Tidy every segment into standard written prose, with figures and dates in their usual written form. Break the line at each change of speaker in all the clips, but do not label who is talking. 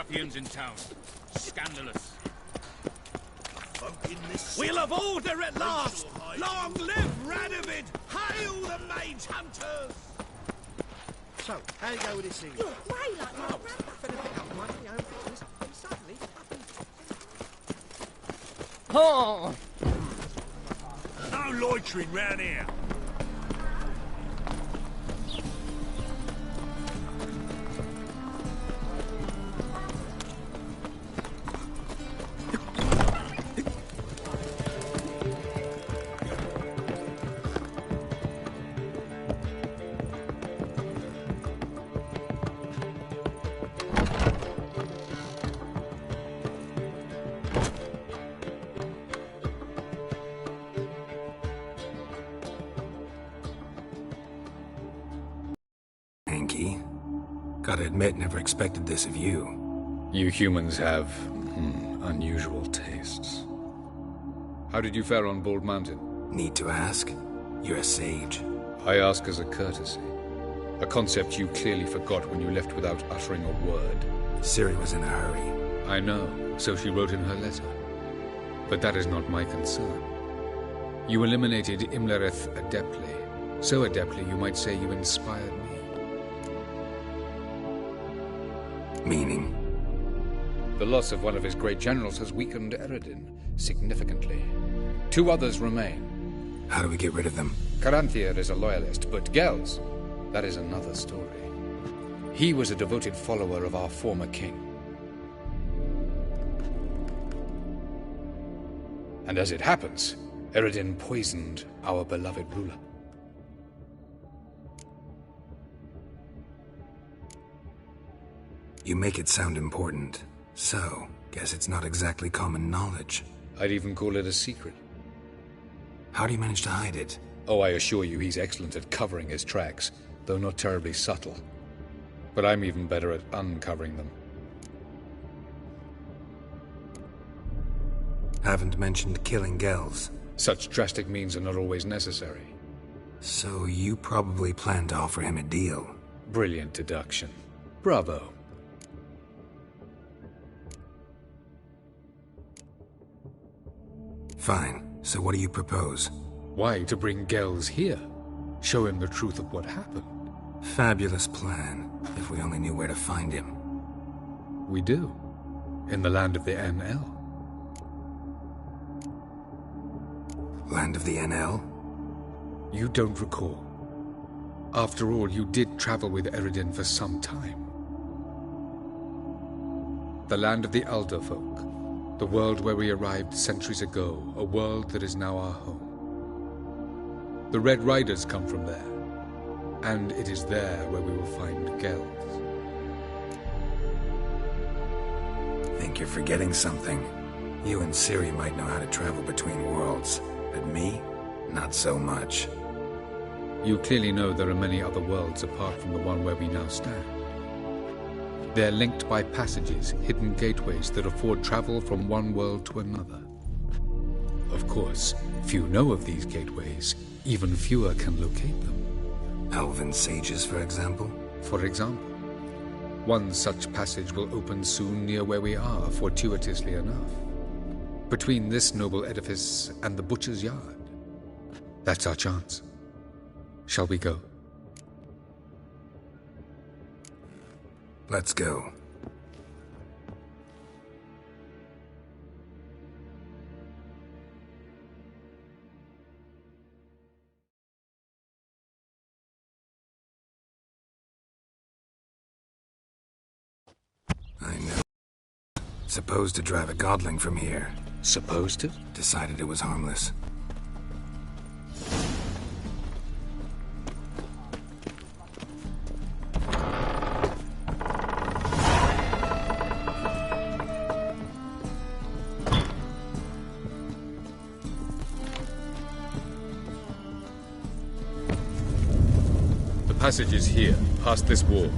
ruffians in town. Scandalous.
We'll have order at last! Long live Radovid! Hail the Mage Hunters!
So, how do you go with this thing?
You're way like that.
Better pick up one of your own things and suddenly...
Oh!
No loitering round here!
Gotta admit, never expected this of you.
You humans have unusual tastes. How did you fare on Bald Mountain?
Need to ask? You're a sage.
I ask as a courtesy. A concept you clearly forgot when you left without uttering a word.
Ciri was in a hurry.
I know, so she wrote in her letter. But that is not my concern. You eliminated Imlerith adeptly. So adeptly you might say you inspired me.
Meaning?
The loss of one of his great generals has weakened Eredin significantly. 2 others remain.
How do we get rid of them?
Caranthir is a loyalist, but Gels, that is another story. He was a devoted follower of our former king. And as it happens, Eredin poisoned our beloved ruler.
You make it sound important. So, guess it's not exactly common knowledge.
I'd even call it a secret.
How do you manage to hide it?
Oh, I assure you he's excellent at covering his tracks, though not terribly subtle. But I'm even better at uncovering them.
Haven't mentioned killing Gels.
Such drastic means are not always necessary.
So you probably plan to offer him a deal.
Brilliant deduction. Bravo.
Fine. So what do you propose?
Why, to bring Gels here. Show him the truth of what happened.
Fabulous plan. If we only knew where to find him.
We do. In the land of the NL.
Land of the NL?
You don't recall. After all, you did travel with Eredin for some time. The land of the Alder folk. The world where we arrived centuries ago, a world that is now our home. The Red Riders come from there, and it is there where we will find Gels.
Think you're forgetting something. You and Ciri might know how to travel between worlds, but me, not so much.
You clearly know there are many other worlds apart from the one where we now stand. They're linked by passages, hidden gateways that afford travel from one world to another. Of course, few know of these gateways, even fewer can locate them.
Elven sages, for example?
For example. One such passage will open soon near where we are, fortuitously enough. Between this noble edifice and the butcher's yard. That's our chance. Shall we go?
Let's go. I know. Supposed to drive a godling from here.
Supposed to?
Decided it was harmless.
The passage is here, past this wall.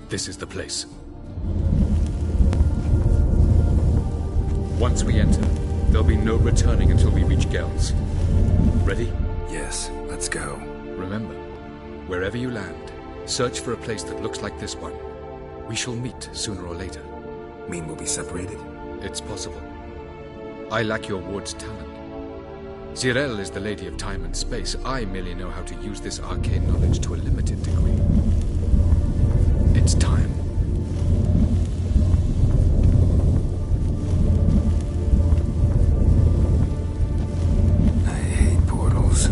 This is the place. Once we enter, there'll be no returning until we reach Gels. Ready?
Yes, let's go.
Remember, wherever you land, search for a place that looks like this one. We shall meet sooner or later.
Mean we'll be separated?
It's possible. I lack your ward's talent. Zirel is the Lady of Time and Space. I merely know how to use this arcane knowledge to a limited degree. It's time.
I hate portals.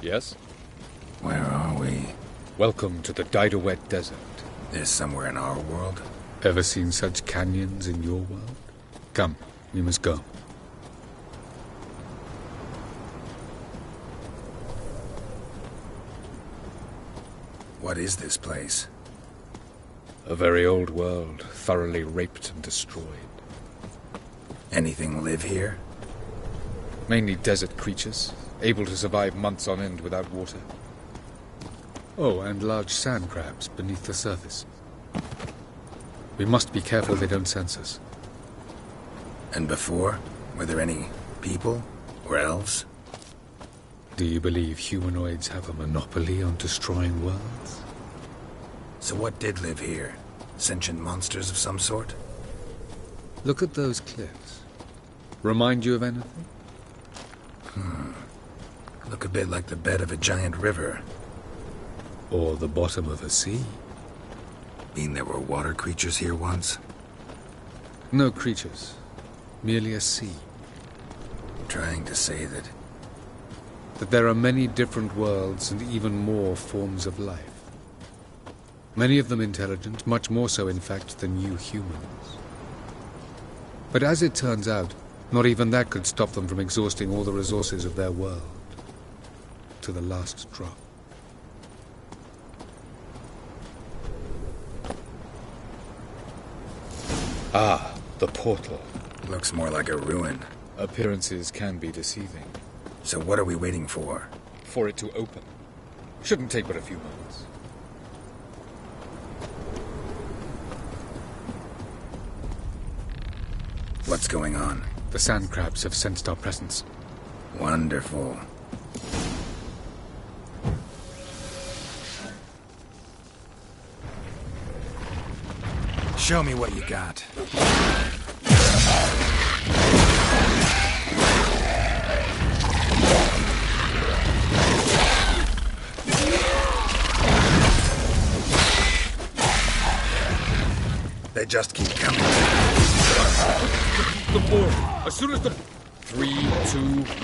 Yes?
Where are we?
Welcome to the Didowet Desert.
This somewhere in our world?
Ever seen such canyons in your world? Come, we must go.
What is this place?
A very old world, thoroughly raped and destroyed.
Anything live here?
Mainly desert creatures, able to survive months on end without water. Oh, and large sand crabs beneath the surface. We must be careful they don't sense us.
And before? Were there any people? Or elves?
Do you believe humanoids have a monopoly on destroying worlds?
So what did live here? Sentient monsters of some sort?
Look at those cliffs. Remind you of anything?
Look a bit like the bed of a giant river.
Or the bottom of a sea?
Mean there were water creatures here once?
No creatures. Merely a sea.
Trying to say
That there are many different worlds and even more forms of life. Many of them intelligent, much more so in fact than you humans. But as it turns out, not even that could stop them from exhausting all the resources of their world. To the last drop. Ah, the portal.
looks more like a ruin.
Appearances can be deceiving.
So what are we waiting for?
For it to open. Shouldn't take but a few moments.
What's going on?
The sand crabs have sensed our presence.
Wonderful. Show me what you got. They just keep coming.
The board. As soon as the... 3, 2,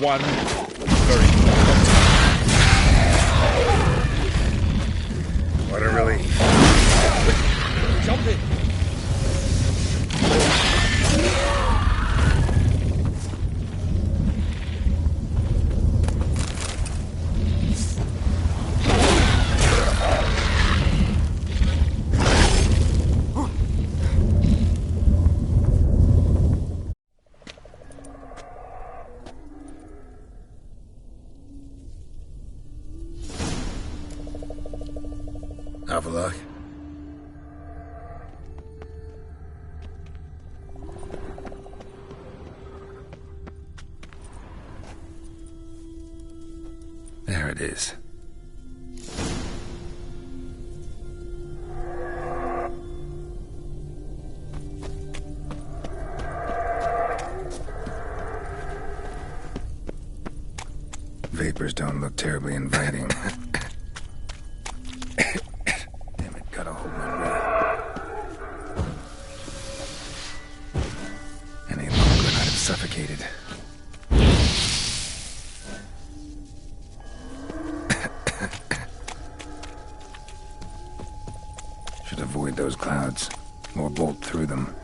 1. Very good.
What a relief.
Jump in.
Have a look. There it is. vapors don't look terribly inviting. Damn it, gotta hold my breath. Any longer and I'd have suffocated. Should avoid those clouds, or bolt through them.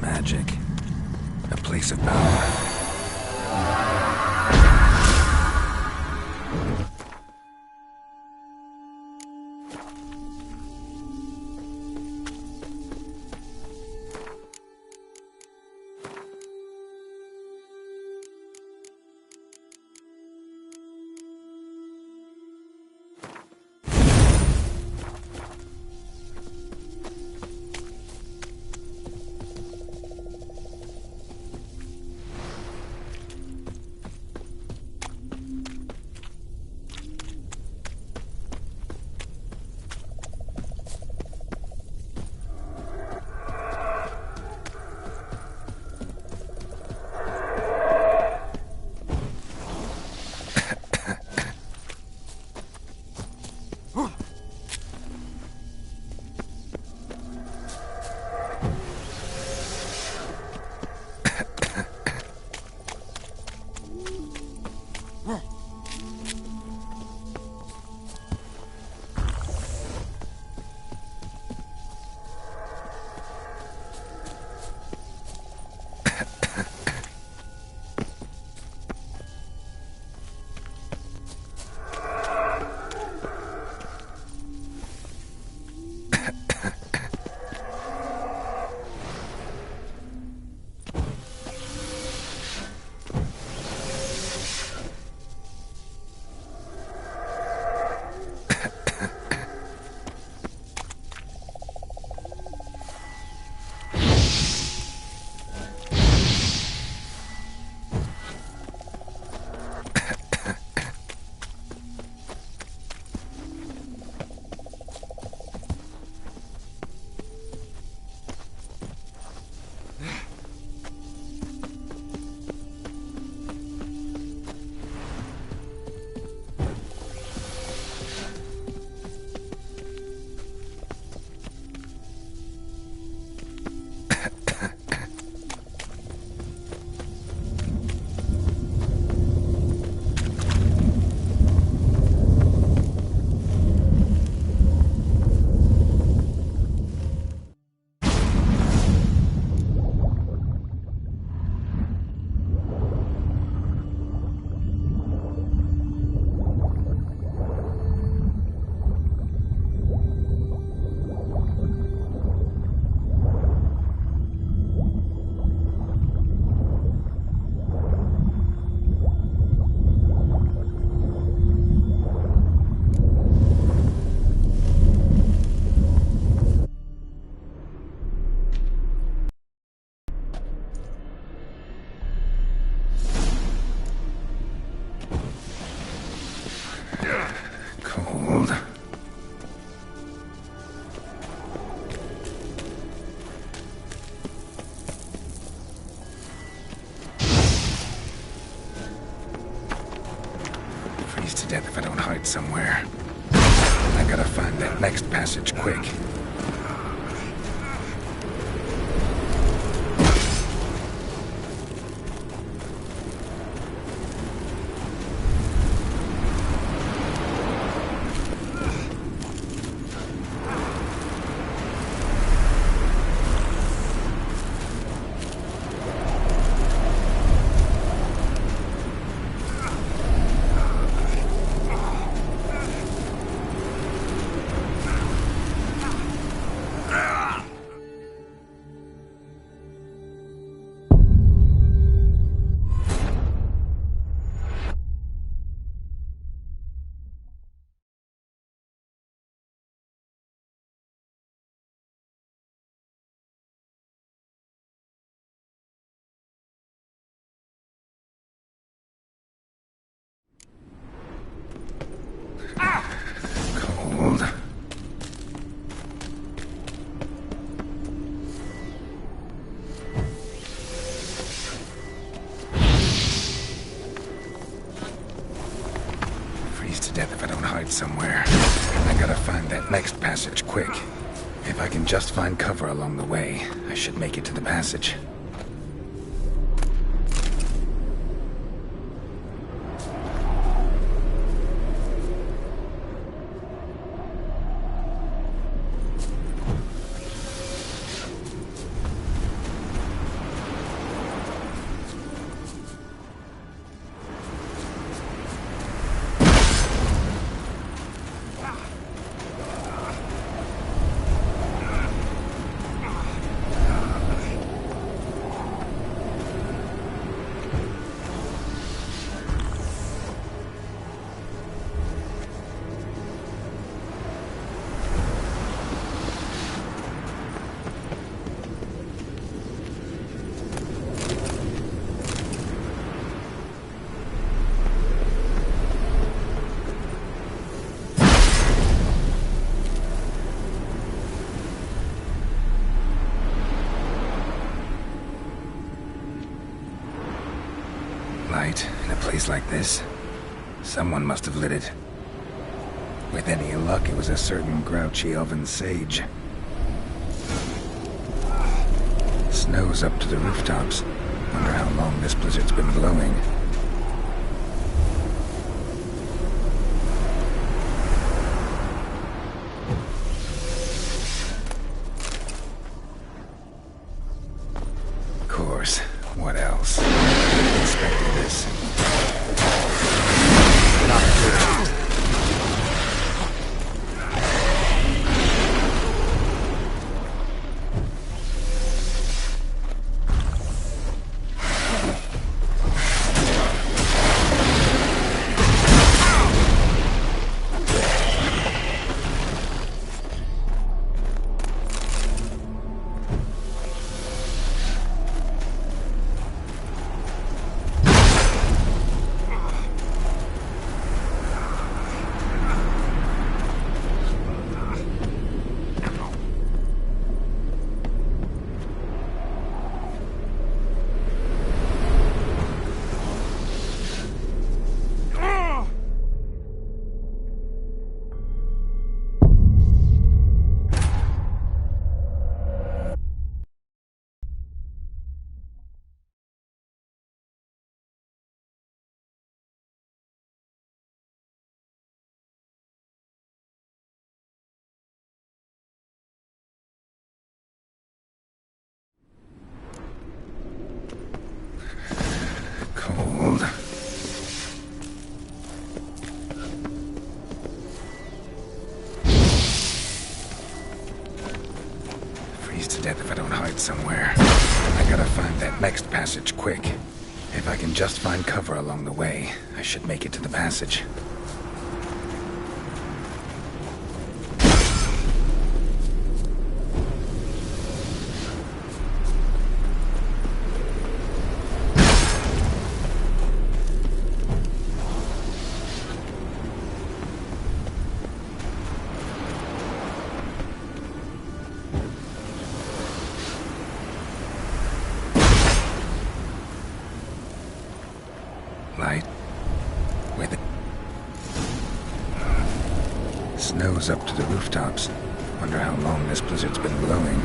Magic. A place of power. To death if I don't hide somewhere. I gotta find that next passage quick. Cold. Freeze to death if I don't hide somewhere. I gotta find that next passage quick. If I can just find cover along the way, I should make it to the passage. Light in a place like this. Someone must have lit it. With any luck, it was a certain grouchy elven sage. Snow's up to the rooftops. Wonder how long this blizzard's been blowing. Of course. What else? I expected this. Not good. Cold. Freeze to death if I don't hide somewhere. I gotta find that next passage quick. If I can just find cover along the way, I should make it to the passage. Light. With it. Snow's up to the rooftops. Wonder how long this blizzard's been blowing.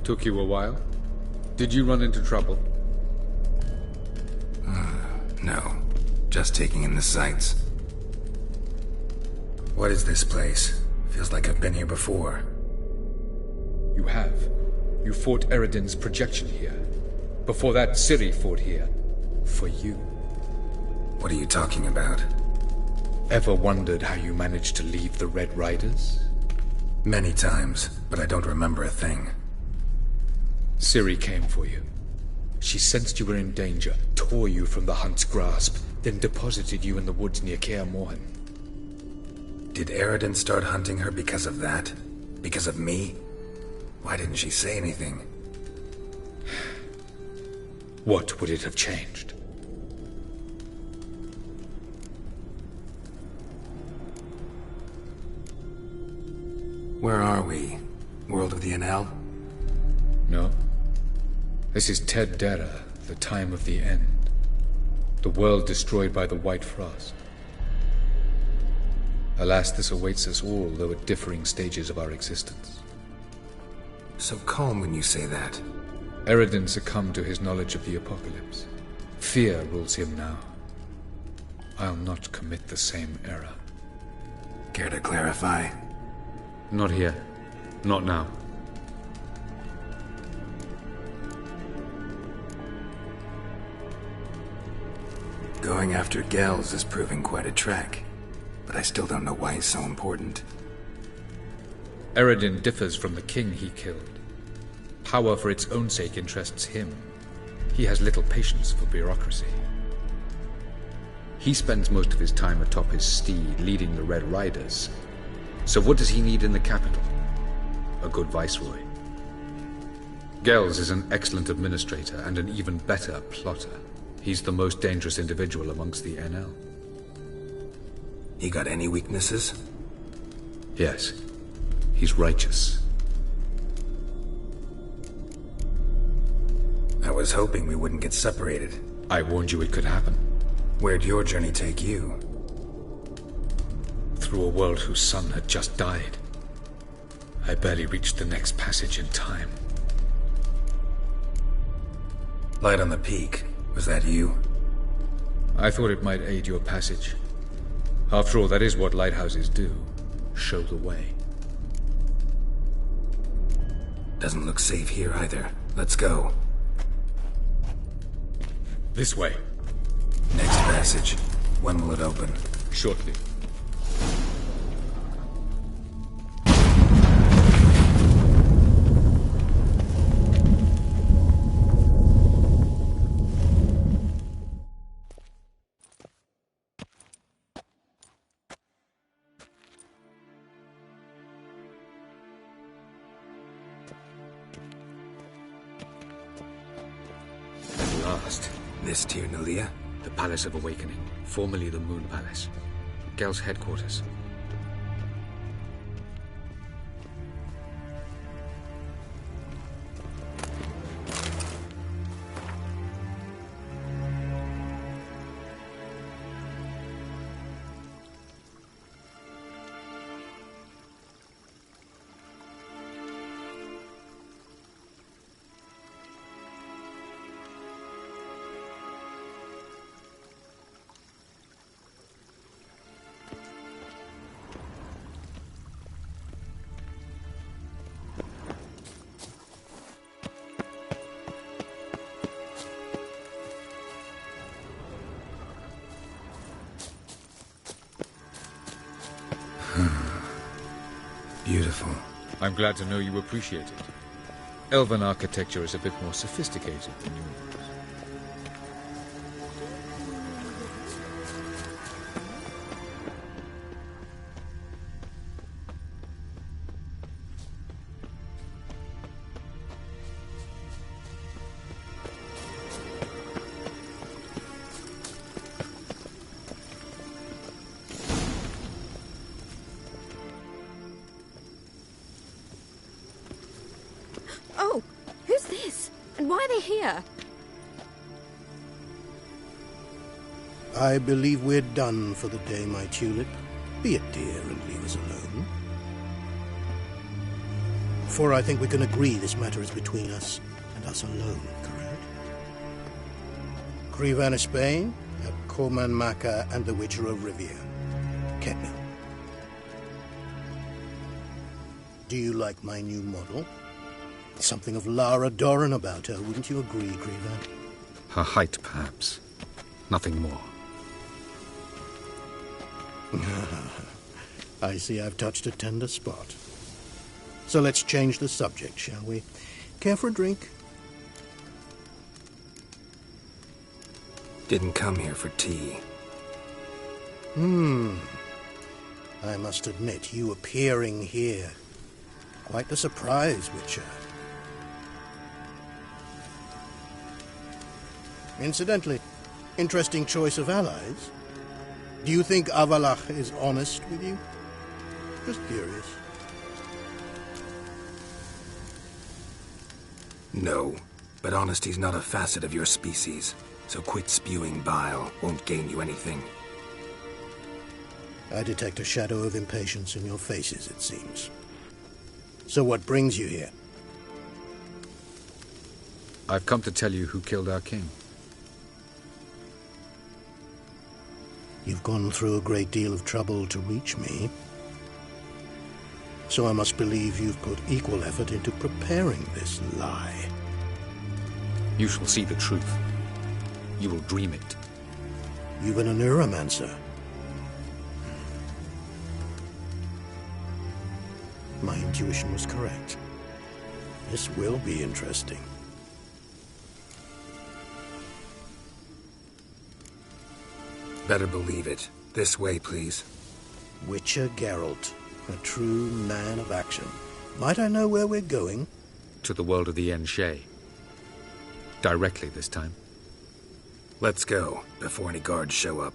Took you a while? Did you run into trouble?
No. Just taking in the sights. What is this place? Feels like I've been here before.
You have. You fought Eredin's projection here. Before that, Ciri fought here. For you.
What are you talking about?
Ever wondered how you managed to leave the Red Riders?
Many times, but I don't remember a thing.
Ciri came for you. She sensed you were in danger, tore you from the Hunt's grasp, then deposited you in the woods near Kaer Morhen.
Did Eredin start hunting her because of that? Because of me? Why didn't she say anything?
What would it have changed?
Where are we? World of the Enel?
No. This is Ted Dara, the time of the end. The world destroyed by the White Frost. Alas, this awaits us all, though at differing stages of our existence.
So calm when you say that.
Eredin succumbed to his knowledge of the apocalypse. Fear rules him now. I'll not commit the same error.
Care to clarify?
Not here. Not now.
Going after Gels is proving quite a trek, but I still don't know why he's so important.
Eredin differs from the king he killed. Power for its own sake interests him. He has little patience for bureaucracy. He spends most of his time atop his steed, leading the Red Riders. So what does he need in the capital? A good viceroy. Gels is an excellent administrator and an even better plotter. He's the most dangerous individual amongst the Enel.
He got any weaknesses?
Yes. He's righteous.
I was hoping we wouldn't get separated.
I warned you it could happen.
Where'd your journey take you?
Through a world whose sun had just died. I barely reached the next passage in time.
Light on the peak. Was that you?
I thought it might aid your passage. After all, that is what lighthouses do. Show the way.
Doesn't look safe here either. Let's go.
This way.
Next passage. When will it open?
Shortly.
This Tyr Nalia?
The Palace of Awakening, formerly the Moon Palace. Gel's headquarters.
Beautiful.
I'm glad to know you appreciate it. Elven architecture is a bit more sophisticated than yours.
Oh, who's this? And why are they here?
I believe we're done for the day, my tulip. Be a dear and leave us alone. Therefore, I think we can agree this matter is between us and us alone, correct? Krivan Spain, Koman Maka, and the Witcher of Rivia. Ketna. Do you like my new model? Something of Lara Doran about her, wouldn't you agree, Krivan?
Her height, perhaps. Nothing more.
I see I've touched a tender spot. So let's change the subject, shall we? Care for a drink?
Didn't come here for tea.
I must admit, you appearing here. Quite the surprise, Witcher. Incidentally, interesting choice of allies. Do you think Avalach is honest with you? Just curious.
No, but honesty's not a facet of your species, so quit spewing bile. Won't gain you anything.
I detect a shadow of impatience in your faces, it seems. So what brings you here?
I've come to tell you who killed our king.
You've gone through a great deal of trouble to reach me. So I must believe you've put equal effort into preparing this lie.
You shall see the truth. You will dream it.
You've been a neuromancer. My intuition was correct. This will be interesting.
Better believe it. This way, please.
Witcher Geralt, a true man of action. Might I know where we're going?
To the world of the Enshe. Directly this time.
Let's go, before any guards show up.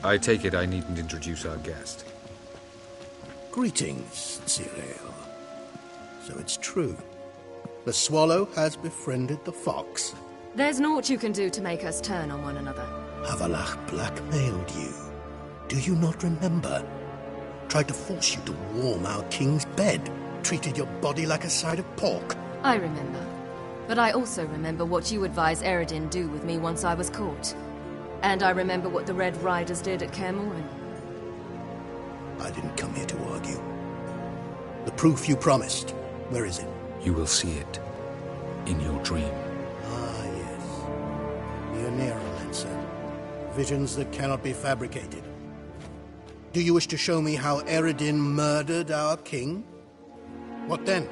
I take it I needn't introduce our guest.
Greetings, Cyril. So it's true. The swallow has befriended the fox.
There's naught you can do to make us turn on one another.
Avalach blackmailed you. Do you not remember? Tried to force you to warm our king's bed. Treated your body like a side of pork.
I remember. But I also remember what you advised Eredin do with me once I was caught. And I remember what the Red Riders did at Kaer Morhen.
I didn't come here to argue. The proof you promised, where is it?
You will see it. In your dream.
Ah, yes. The Lancer. Visions that cannot be fabricated. Do you wish to show me how Eredin murdered our king? What then?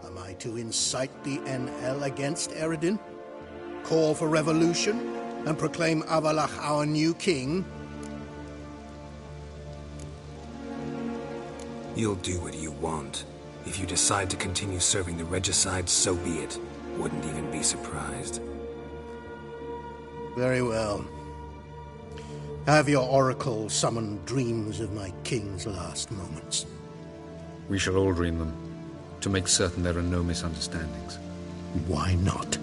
Am I to incite the NL against Eredin? Call for revolution and proclaim Avalach our new king?
You'll do what you want. If you decide to continue serving the regicide, so be it. Wouldn't even be surprised.
Very well. Have your oracle summon dreams of my king's last moments.
We shall all dream them, to make certain there are no misunderstandings.
Why not?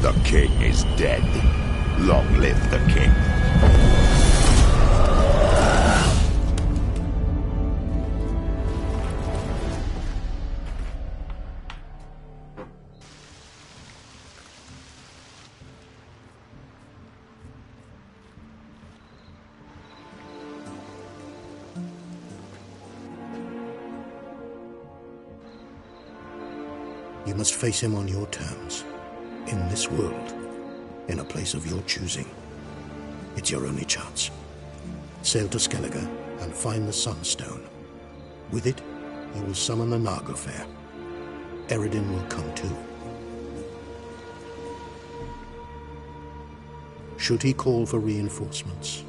The king is dead. Long live the king.
You must face him on your terms. In this world, in a place of your choosing. It's your only chance. Sail to Skellige and find the Sunstone. With it, you will summon the Naga Fair. Eredin will come too. Should he call for reinforcements,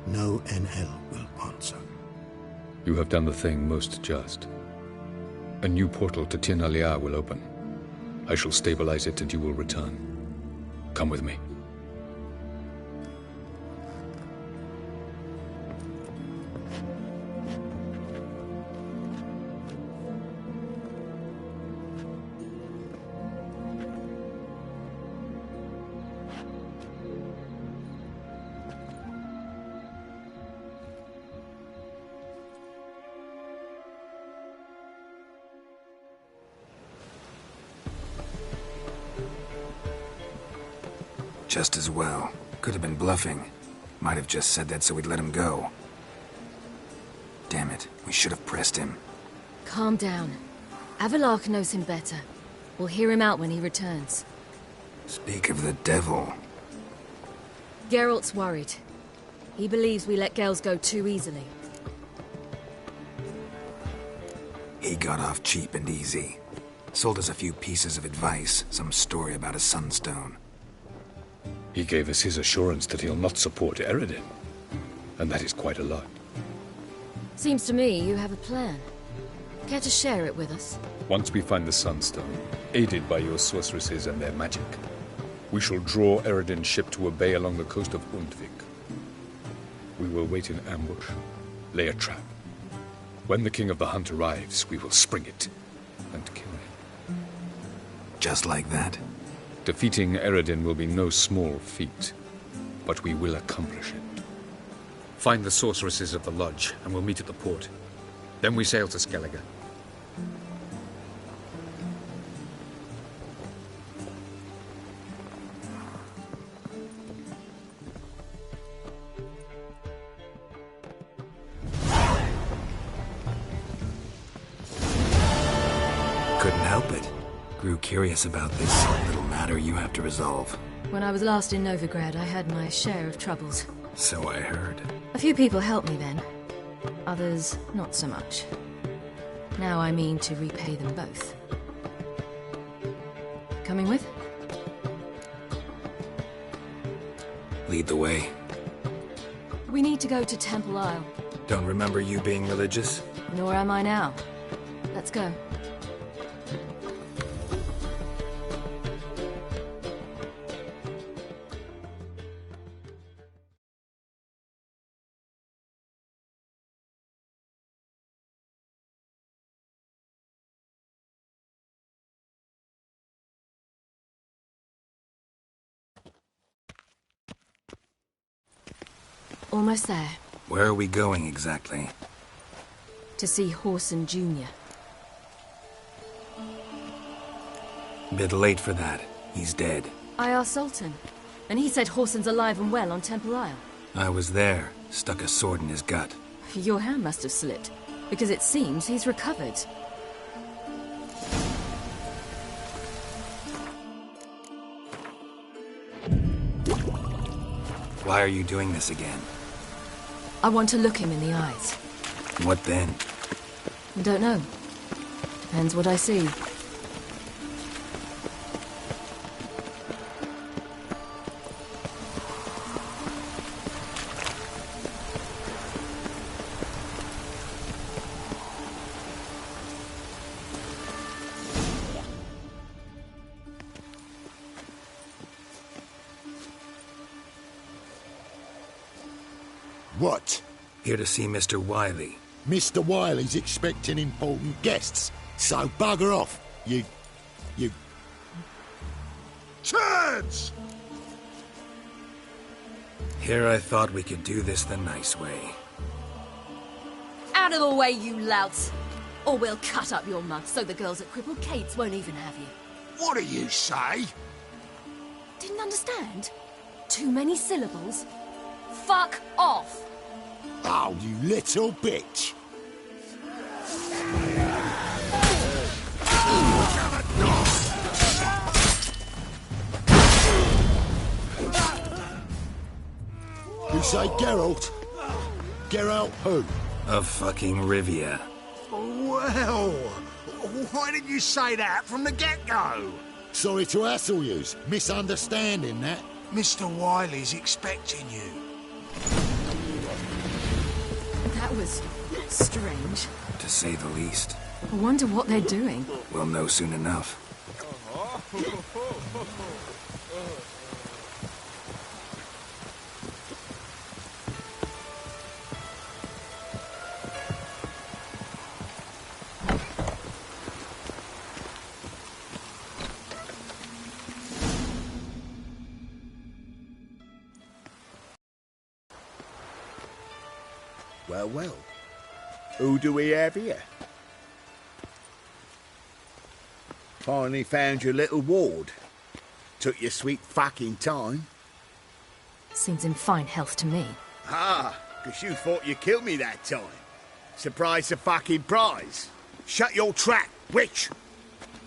no NL will answer.
You have done the thing most just. A new portal to Tin Alia will open. I shall stabilize it and you will return. Come with me.
Just as well. Could have been bluffing. Might have just said that so we'd let him go. Damn it, we should have pressed him.
Calm down. Avalach knows him better. We'll hear him out when he returns.
Speak of the devil.
Geralt's worried. He believes we let Gales go too easily.
He got off cheap and easy. Sold us a few pieces of advice, some story about a sunstone.
He gave us his assurance that he'll not support Eredin. And that is quite a lot.
Seems to me you have a plan. Care to share it with us?
Once we find the Sunstone, aided by your sorceresses and their magic, we shall draw Eredin's ship to a bay along the coast of Undvik. We will wait in ambush, lay a trap. When the King of the Hunt arrives, we will spring it and kill him.
Just like that?
Defeating Eredin will be no small feat, but we will accomplish it. Find the sorceresses of the lodge, and we'll meet at the port. Then we sail to Skellige.
Couldn't help it. Grew curious about this little matter you have to resolve.
When I was last in Novigrad, I had my share of troubles.
So I heard.
A few people helped me then. Others, not so much. Now I mean to repay them both. Coming with?
Lead the way.
We need to go to Temple Isle.
Don't remember you being religious?
Nor am I now. Let's go. Almost there.
Where are we going exactly?
To see Horson Jr.
Bit late for that. He's dead.
I asked Sultan, and he said Horson's alive and well on Temple Isle.
I was there. Stuck a sword in his gut.
Your hand must have slipped, because it seems he's recovered.
Why are you doing this again?
I want to look him in the eyes.
What then?
I don't know. Depends what I see.
What?
Here to see Mr. Wiley.
Mr. Wiley's expecting important guests, so bugger off, you...
Turds!
Here I thought we could do this the nice way.
Out of the way, you louts! Or we'll cut up your mug so the girls at Crippled Kate's won't even have you.
What do you say?
Didn't understand? Too many syllables? Fuck off!
Oh, you little bitch! You say Geralt? Geralt who?
Of fucking Rivia.
Well, why didn't you say that from the get-go?
Sorry to hassle yous. Misunderstanding that.
Mr. Wiley's expecting you.
That was strange.
To say the least.
I wonder what they're doing.
We'll know soon enough.
Well, well. Who do we have here? Finally found your little ward. Took your sweet fucking time.
Seems in fine health to me.
Ah, 'cause you thought you killed me that time. Surprise the fucking prize. Shut your trap, witch!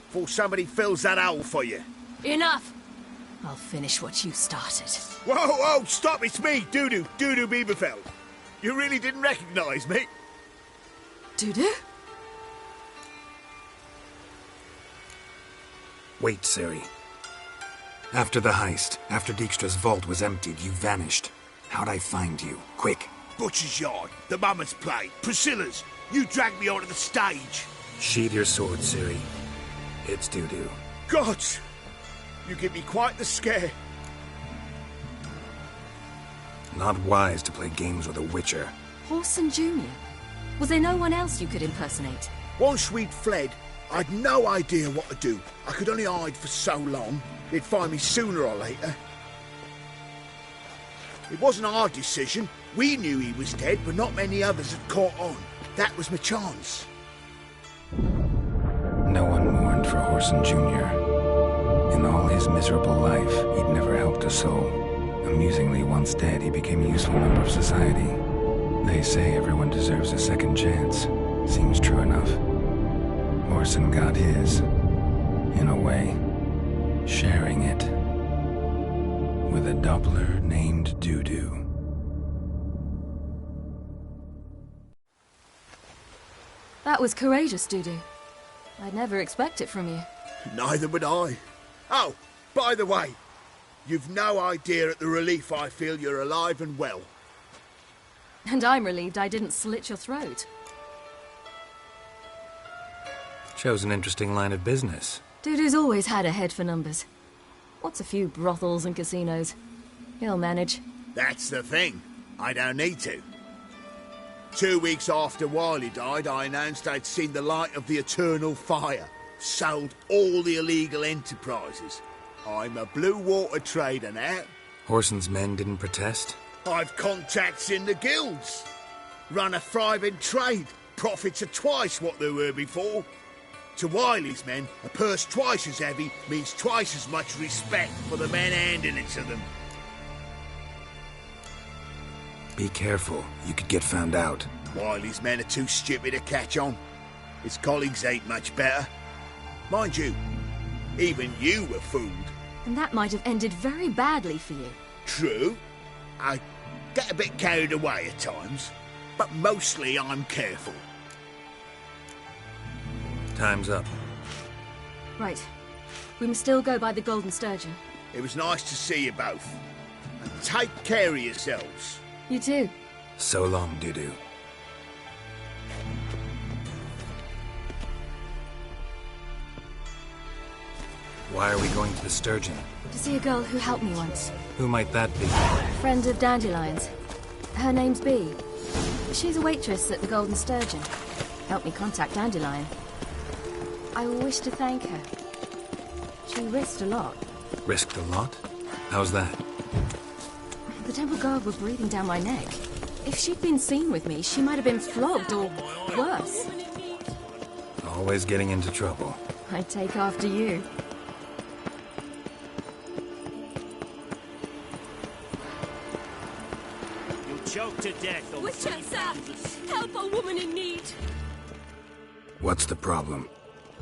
Before somebody fills that hole for you.
Enough! I'll finish what you started.
Whoa, whoa, stop, it's me, Dudu Bieberfeld. You really didn't recognize me?
Dudu?
Wait, Ciri. After the heist, after Dijkstra's vault was emptied, you vanished. How'd I find you? Quick.
Butcher's Yard, the Mummer's Plate, Priscilla's. You dragged me onto the stage.
Sheathe your sword, Ciri. It's Dudu.
Gods! You give me quite the scare.
Not wise to play games with a witcher.
Horson Jr.? Was there no one else you could impersonate?
Once we'd fled, I'd no idea what to do. I could only hide for so long. They'd find me sooner or later. It wasn't our decision. We knew he was dead, but not many others had caught on. That was my chance.
No one mourned for Horson Jr. In all his miserable life, he'd never helped a soul. Amusingly, once dead, he became a useful member of society. They say everyone deserves a second chance. Seems true enough. Horson got his, in a way, sharing it with a Doppler named Dudu.
That was courageous, Dudu. I'd never expect it from you.
Neither would I. Oh, by the way, you've no idea at the relief I feel you're alive and well.
And I'm relieved I didn't slit your throat.
Shows an interesting line of business.
Dudu's always had a head for numbers. What's a few brothels and casinos? He'll manage.
That's the thing. I don't need to. 2 weeks after Wiley died, I announced I'd seen the light of the eternal fire. Sold all the illegal enterprises. I'm a blue water trader now.
Horson's men didn't protest?
I've contacts in the guilds. Run a thriving trade. Profits are twice what they were before. To Wiley's men, a purse twice as heavy means twice as much respect for the men handing it to them.
Be careful. You could get found out.
Wiley's men are too stupid to catch on. His colleagues ain't much better. Mind you, even you were fooled.
And that might have ended very badly for you.
True. I get a bit carried away at times, but mostly I'm careful.
Time's up.
Right. We must still go by the Golden Sturgeon.
It was nice to see you both. And take care of yourselves.
You too.
So long, Dudu. Why are we going to the Sturgeon?
To see a girl who helped me once.
Who might that be?
Friend of Dandelion's. Her name's Bee. She's a waitress at the Golden Sturgeon. Helped me contact Dandelion. I wish to thank her. She risked a lot.
Risked a lot? How's that?
The temple guard were breathing down my neck. If she'd been seen with me, she might have been flogged or worse.
Always getting into trouble.
I'd take after you.
You'll choke to death on
Witcher, sir! Help a woman in need!
What's the problem?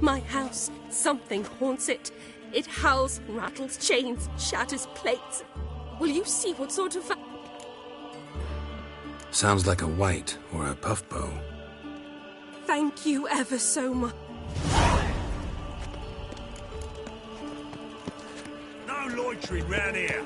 My house. Something haunts it. It howls, rattles chains, shatters plates. Will you see what sort of...
Sounds like a white or a puffbow.
Thank you ever so much.
No loitering round here.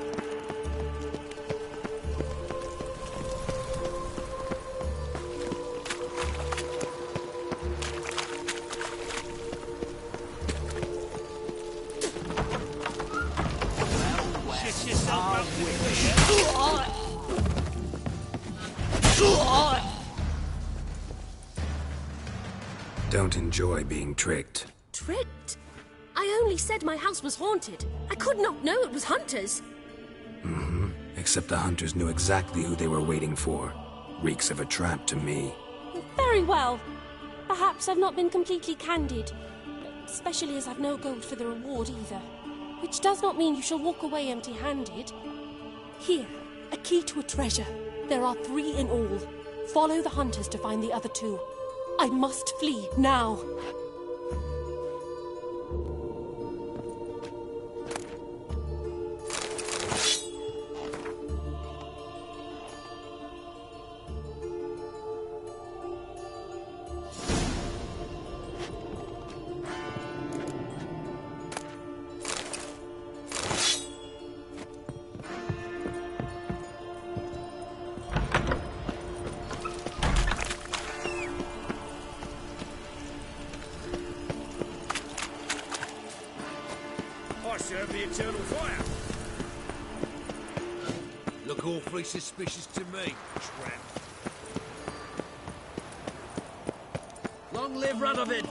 Don't enjoy being tricked.
Tricked? I only said my house was haunted. I could not know it was hunters.
Mm-hmm. Except the hunters knew exactly who they were waiting for. Reeks of a trap to me.
Very well. Perhaps I've not been completely candid. Especially as I've no gold for the reward either. Which does not mean you shall walk away empty-handed. Here, a key to a treasure. There are 3 in all. Follow the hunters to find the other 2. I must flee now.
I serve the eternal fire.
Look awfully suspicious to me, tramp. Long live Radovid!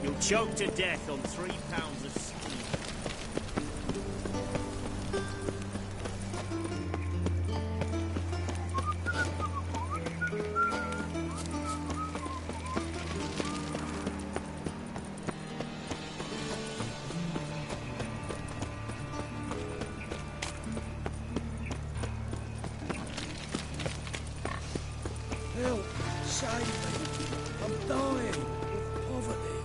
You'll choke to death on 3 pounds of skin.
Help! Save me! I'm dying of poverty.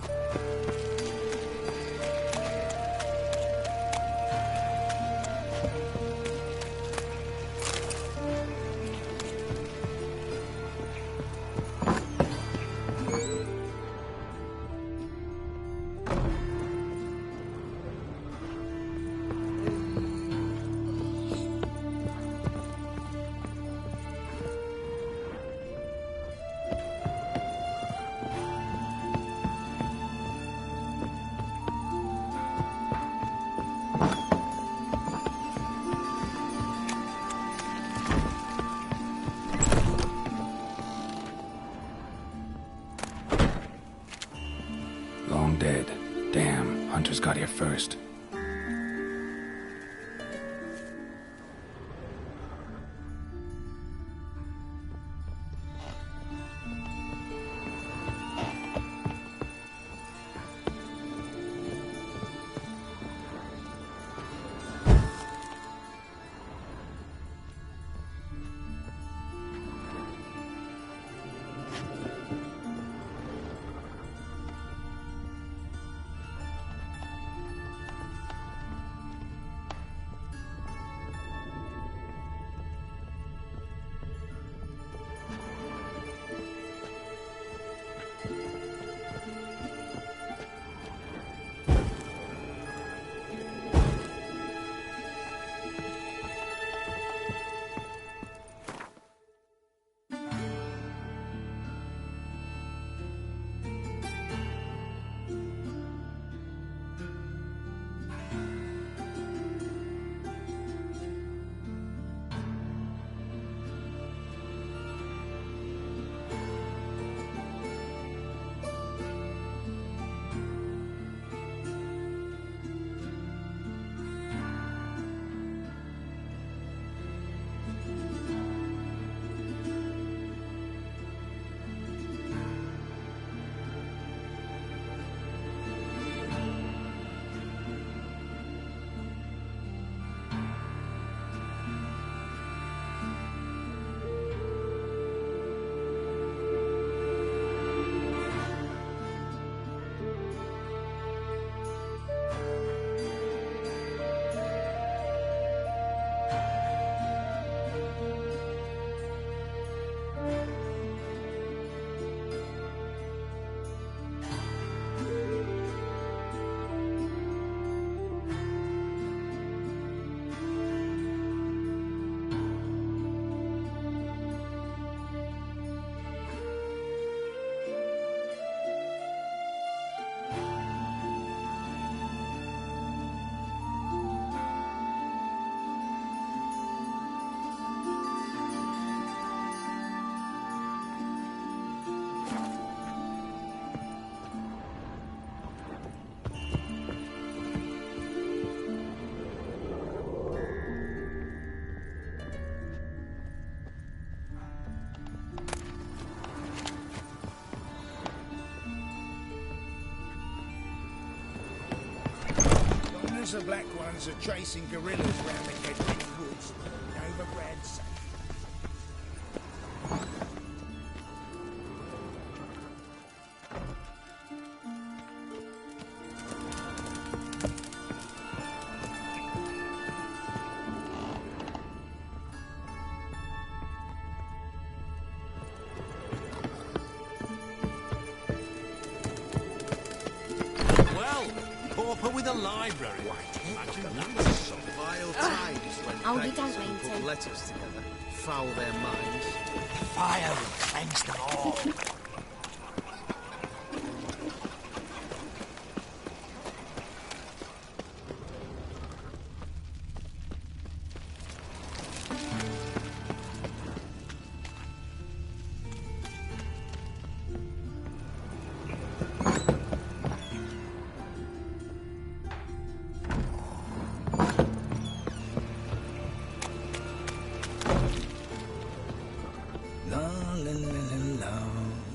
dead. Damn, Hunters got here first.
The black ones are chasing gorillas round the Kedron woods. Overbred safe.
With a library. Imagine that. Some vile times when
Oh, you
beggars
don't mean
put
to.
letters together, foul their minds.
Fire will cleanse them all. La la la la la.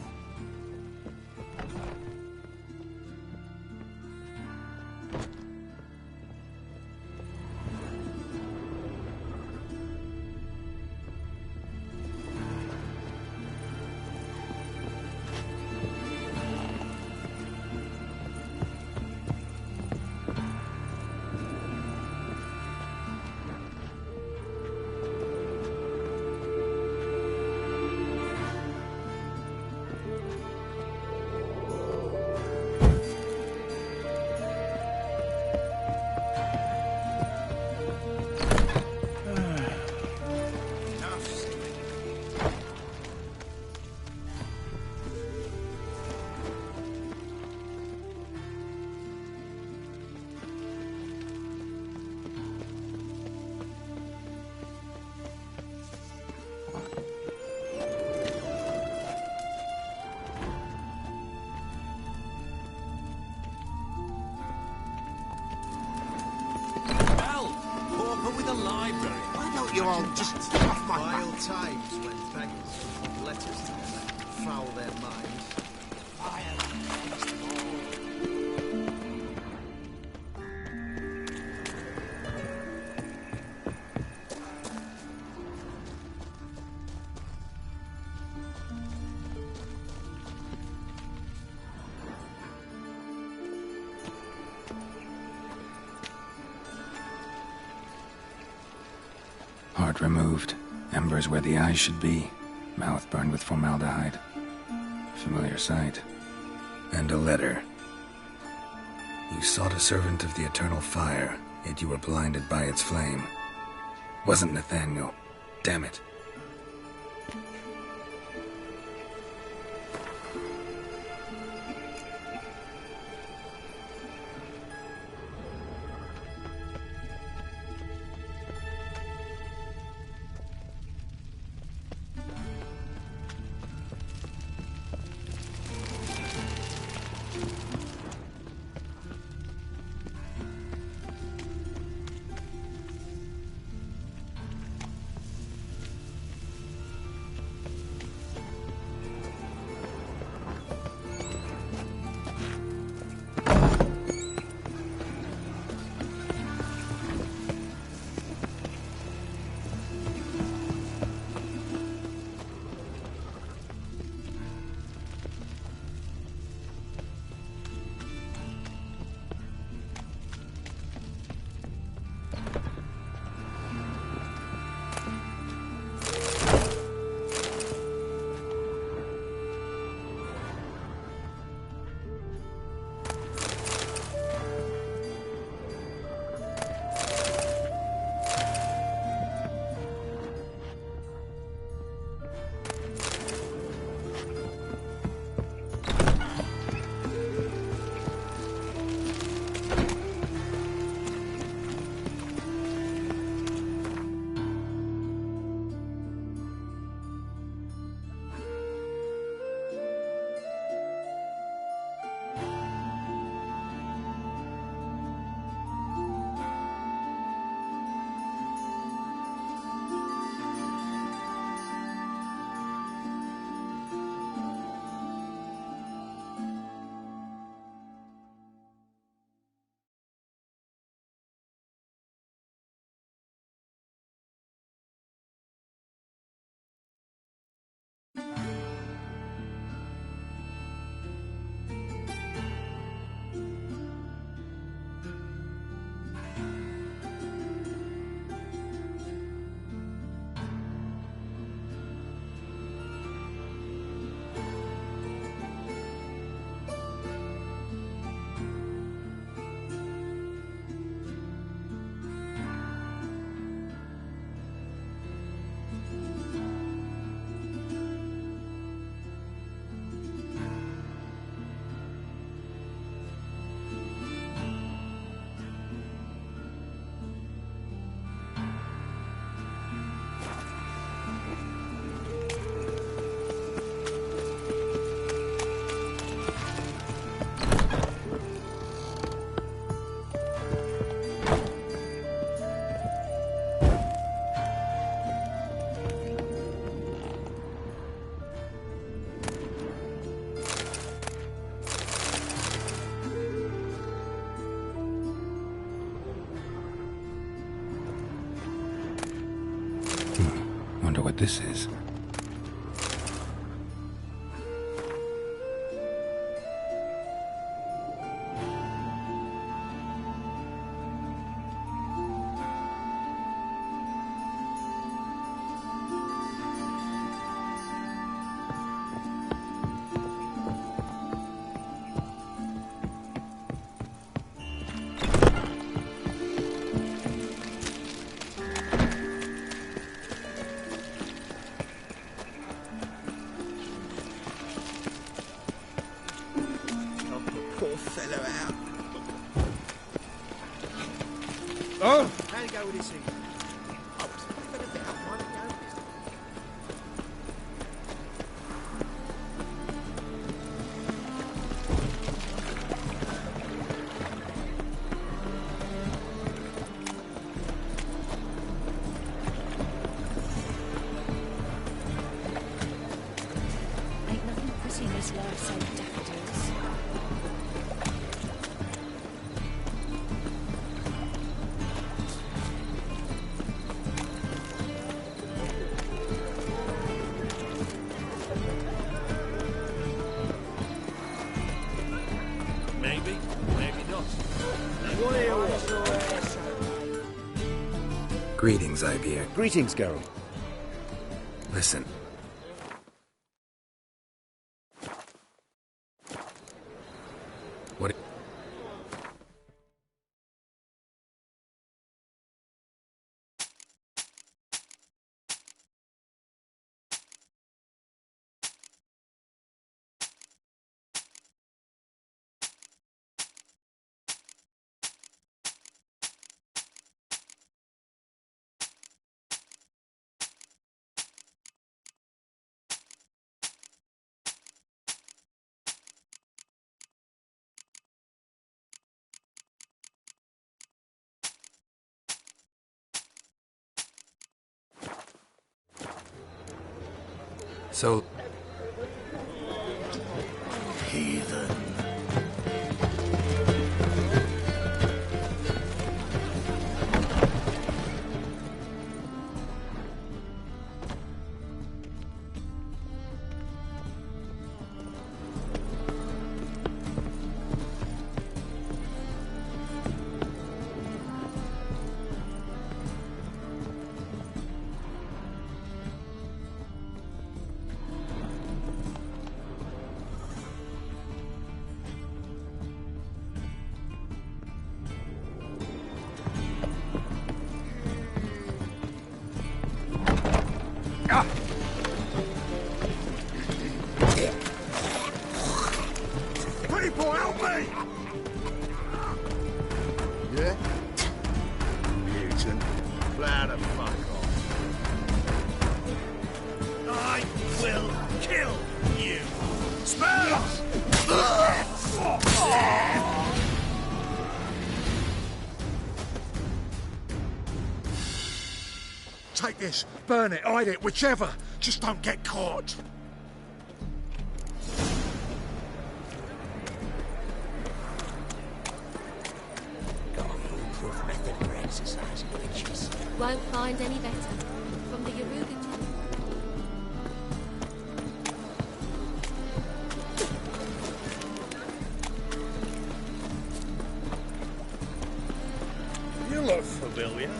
the library.
Why don't you all just get off my back?
Vile times when faggots hold letters together, foul their minds.
Heart removed, embers where the eyes should be, mouth burned with formaldehyde. Familiar sight. And a letter. You sought a servant of the eternal fire, yet you were blinded by its flame. Wasn't Nathaniel. Damn it. Wonder what this is.
Oh! How'd it go with this thing?
Maybe not. What do you want?
Greetings, Vicir.
Greetings, Geralt.
Listen. What? So...
Heathen. People, help me! Yeah? Mutant. Plow the fuck off. I will kill you! Spells!
Take this, burn it, hide it, whichever. Just don't get caught.
Got a foolproof method for exercising witches.
Won't find any better. From the Yaruga
You look familiar.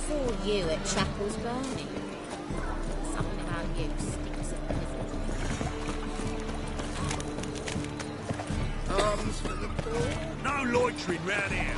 Saw you at Chapel's Burning. Something about you sticks at the
Arms for the poor. No loitering round here.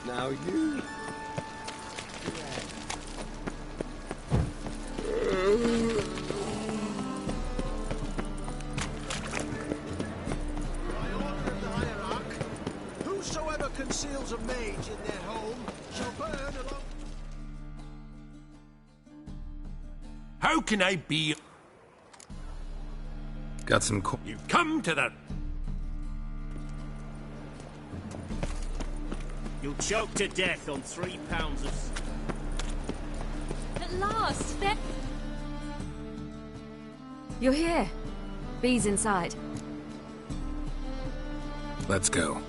Now you...
Whosoever conceals a mage in their home shall burn along...
How can I be...
Got some
You've come to the... You'll choke to death on 3 pounds of...
At last, there...
You're here. Bee's inside.
Let's go.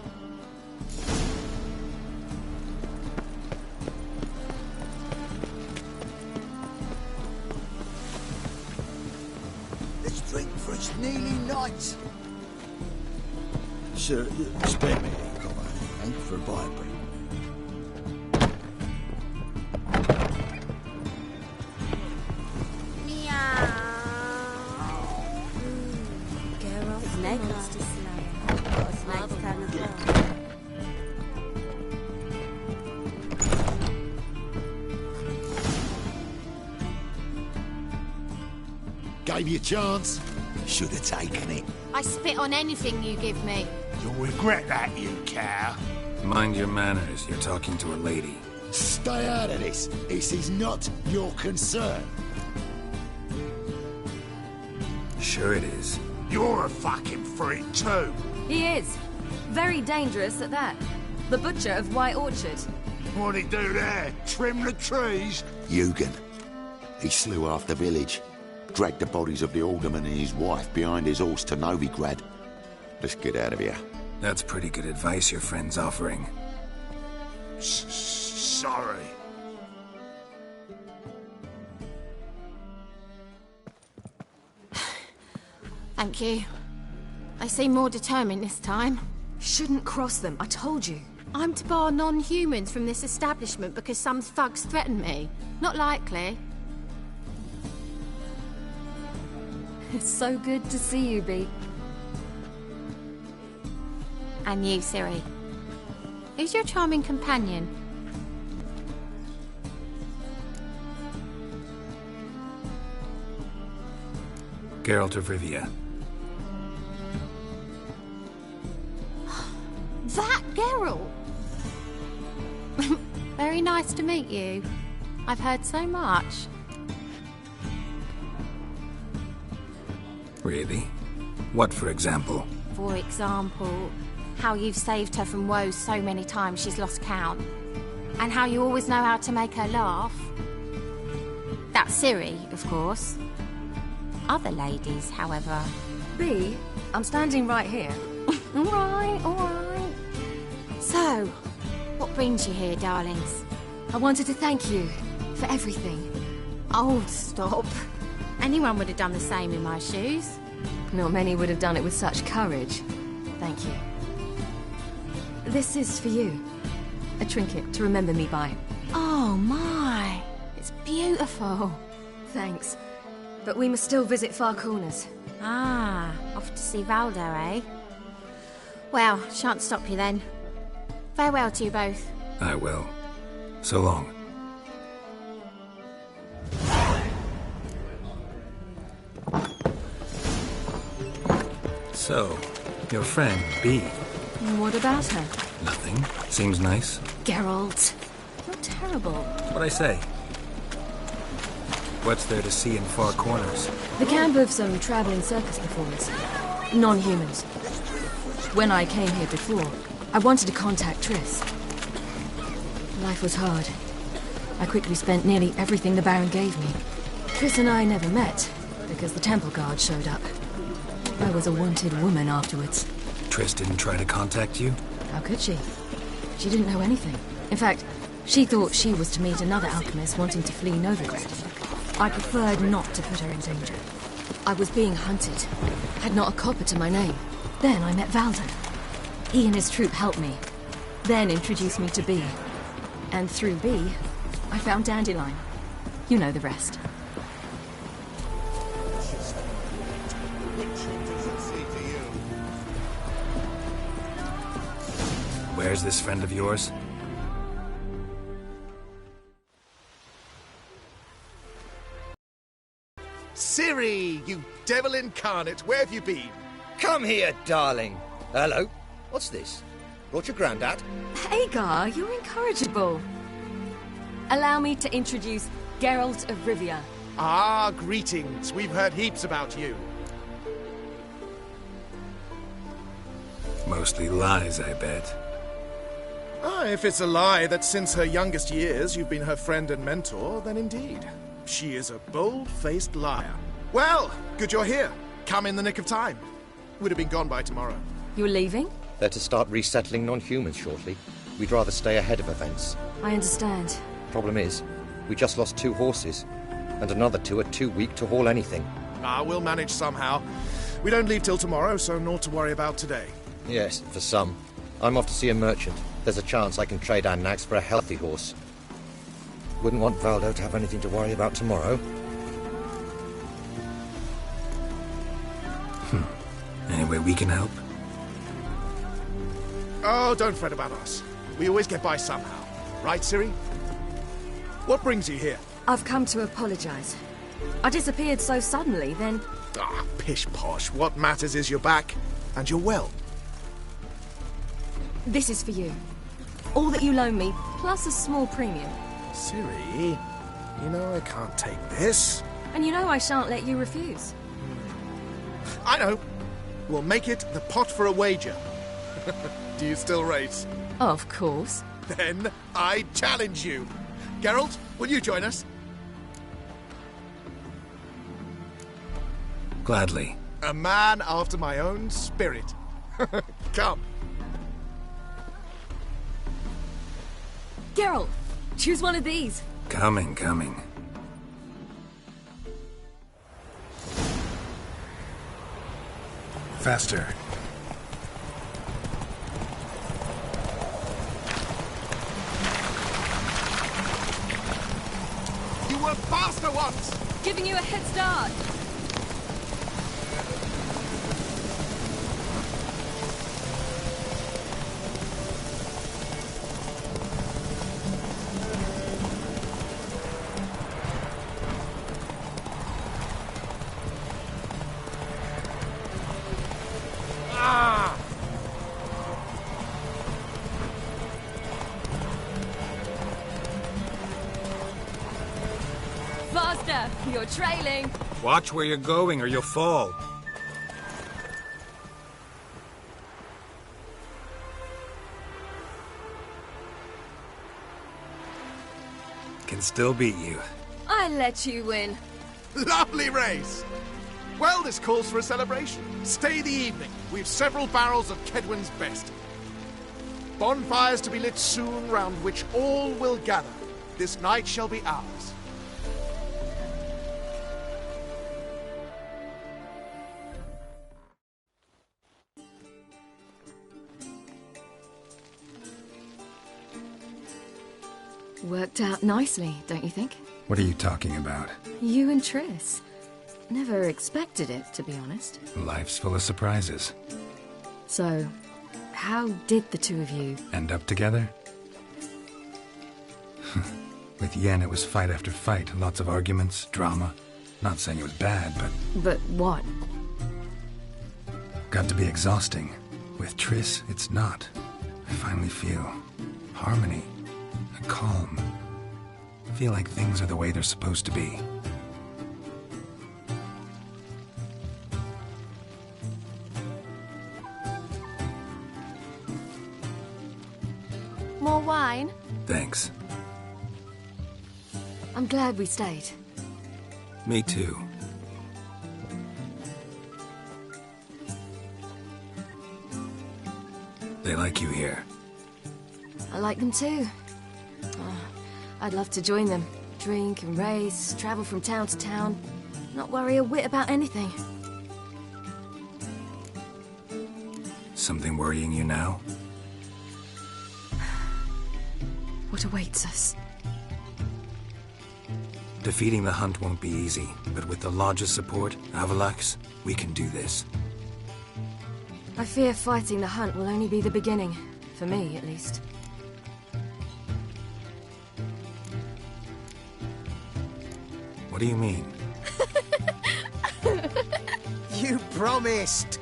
Let's drink for it's nearly night.
Sir, spare me, comrade. Thank you for a bite,
Geralt's leg must be slow. Got a snake's tongue as well.
Gave you a chance. Should have taken it.
I spit on anything you give me.
You'll regret that, you cow.
Mind your manners. You're talking to a lady.
Stay out of this. This is not your concern.
Sure it is.
You're a fucking freak too.
He is. Very dangerous at that. The butcher of White Orchard.
What'd he do there? Trim the trees?
Eugen. He slew half the village. Dragged the bodies of the alderman and his wife behind his horse to Novigrad. Let's get out of here.
That's pretty good advice your friend's offering.
Sorry.
Thank you. They seem more determined this time.
Shouldn't cross them, I told you.
I'm to bar non-humans from this establishment because some thugs threaten me. Not likely.
It's so good to see you, Bee.
And you, Ciri. Who's your charming companion?
Geralt of Rivia.
That Geralt! Very nice to meet you. I've heard so much.
Really? What, for example?
For example, how you've saved her from woes so many times she's lost count. And how you always know how to make her laugh. That's Ciri, of course. Other ladies, however...
Bee, I'm standing right here.
All right. So, what brings you here, darlings?
I wanted to thank you for everything.
Oh, stop. Anyone would have done the same in my shoes.
Not many would have done it with such courage. Thank you. This is for you. A trinket to remember me by.
Oh, my. It's beautiful.
Thanks. But we must still visit Far Corners.
Ah, off to see Valdo, eh? Well, shan't stop you then. Farewell to you both.
I will. So long. So, your friend, Bee.
What about her?
Nothing. Seems nice.
Geralt. You're terrible.
That's what I say. What's there to see in Far Corners?
The camp of some traveling circus performers. Non-humans. When I came here before, I wanted to contact Triss. Life was hard. I quickly spent nearly everything the Baron gave me. Triss and I never met, because the temple guard showed up. I was a wanted woman afterwards.
Triss didn't try to contact you?
How could she? She didn't know anything. In fact, she thought she was to meet another alchemist wanting to flee Novigrad. I preferred not to put her in danger. I was being hunted. Had not a copper to my name. Then I met Valdo. He and his troop helped me. Then introduced me to Bee. And through Bee, I found Dandelion. You know the rest.
Where's this friend of yours?
Ciri, you devil incarnate, where have you been?
Come here, darling. Hello. What's this? Brought your granddad?
Hagar, you're incorrigible. Allow me to introduce Geralt of Rivia.
Ah, greetings. We've heard heaps about you.
Mostly lies, I bet.
Ah, if it's a lie that since her youngest years you've been her friend and mentor, then indeed. She is a bold-faced liar. Well, good you're here. Come in the nick of time. Would have been gone by tomorrow.
You're leaving?
They're to start resettling non-humans shortly. We'd rather stay ahead of events.
I understand.
Problem is, we just lost 2 horses, and another 2 are too weak to haul anything.
Ah, we'll manage somehow. We don't leave till tomorrow, so naught to worry about today.
Yes, for some. I'm off to see a merchant. There's a chance I can trade our nags for a healthy horse. Wouldn't want Valdo to have anything to worry about tomorrow.
Any way we can help?
Oh, don't fret about us. We always get by somehow. Right, Ciri? What brings you here?
I've come to apologize. I disappeared so suddenly, then...
Ah, pish-posh. What matters is you're back, and you're well.
This is for you. All that you loan me, plus a small premium.
Ciri, you know I can't take this.
And you know I shan't let you refuse.
I know. We'll make it the pot for a wager. Do you still race?
Of course.
Then I challenge you. Geralt, will you join us?
Gladly.
A man after my own spirit. Come.
Geralt, choose one of these.
Coming. Faster.
You were faster once!
Giving you a head start. Faster! You're trailing.
Watch where you're going or you'll fall. Can still beat you.
I let you win.
Lovely race! Well, this calls for a celebration. Stay the evening. We've several barrels of Kedwen's best. Bonfires to be lit soon, round which all will gather. This night shall be ours.
Worked out nicely, don't you think?
What are you talking about?
You and Triss. Never expected it, to be honest.
Life's full of surprises.
So, how did the two of you...
End up together? With Yen, it was fight after fight. Lots of arguments, drama. Not saying it was bad, but...
But what?
Got to be exhausting. With Triss, it's not. I finally feel harmony. Calm. Feel like things are the way they're supposed to be.
More wine?
Thanks.
I'm glad we stayed.
Me too. They like you here.
I like them too. I'd love to join them. Drink and race, travel from town to town. Not worry a whit about anything.
Something worrying you now?
What awaits us?
Defeating the hunt won't be easy, but with the Lodge's support, Avalax, we can do this.
I fear fighting the hunt will only be the beginning. For me, at least.
What do you mean?
You promised!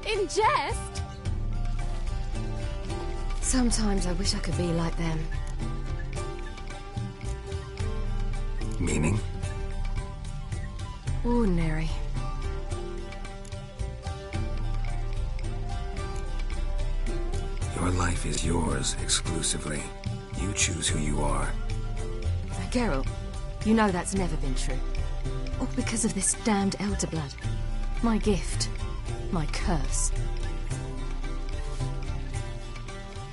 In jest?
Sometimes I wish I could be like them.
Meaning?
Ordinary.
Your life is yours exclusively. You choose who you are.
Geralt, you know that's never been true. All because of this damned Elder Blood. My gift. My curse.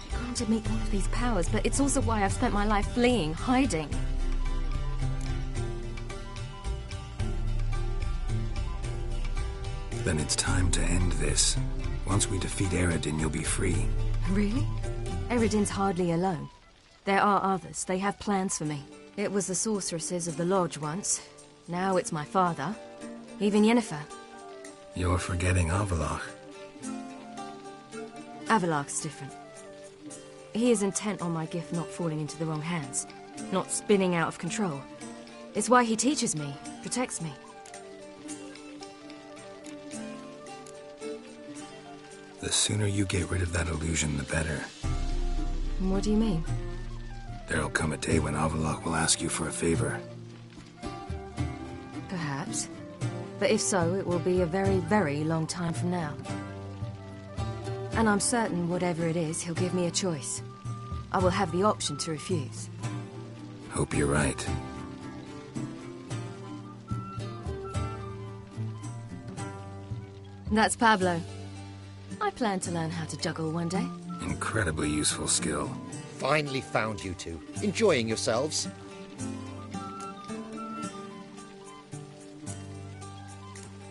It granted me all of these powers, but it's also why I've spent my life fleeing, hiding.
Then it's time to end this. Once we defeat Eredin, you'll be free.
Really? Eredin's hardly alone. There are others. They have plans for me. It was the sorceresses of the Lodge once. Now it's my father. Even Yennefer.
You're forgetting Avallac'h.
Avallac'h's different. He is intent on my gift not falling into the wrong hands. Not spinning out of control. It's why he teaches me, protects me.
The sooner you get rid of that illusion, the better.
What do you mean?
There'll come a day when Avallac'h will ask you for a favor.
Perhaps. But if so, it will be a very, very long time from now. And I'm certain whatever it is, he'll give me a choice. I will have the option to refuse.
Hope you're right.
That's Pablo. I plan to learn how to juggle one day.
Incredibly useful skill.
Finally found you two. Enjoying yourselves?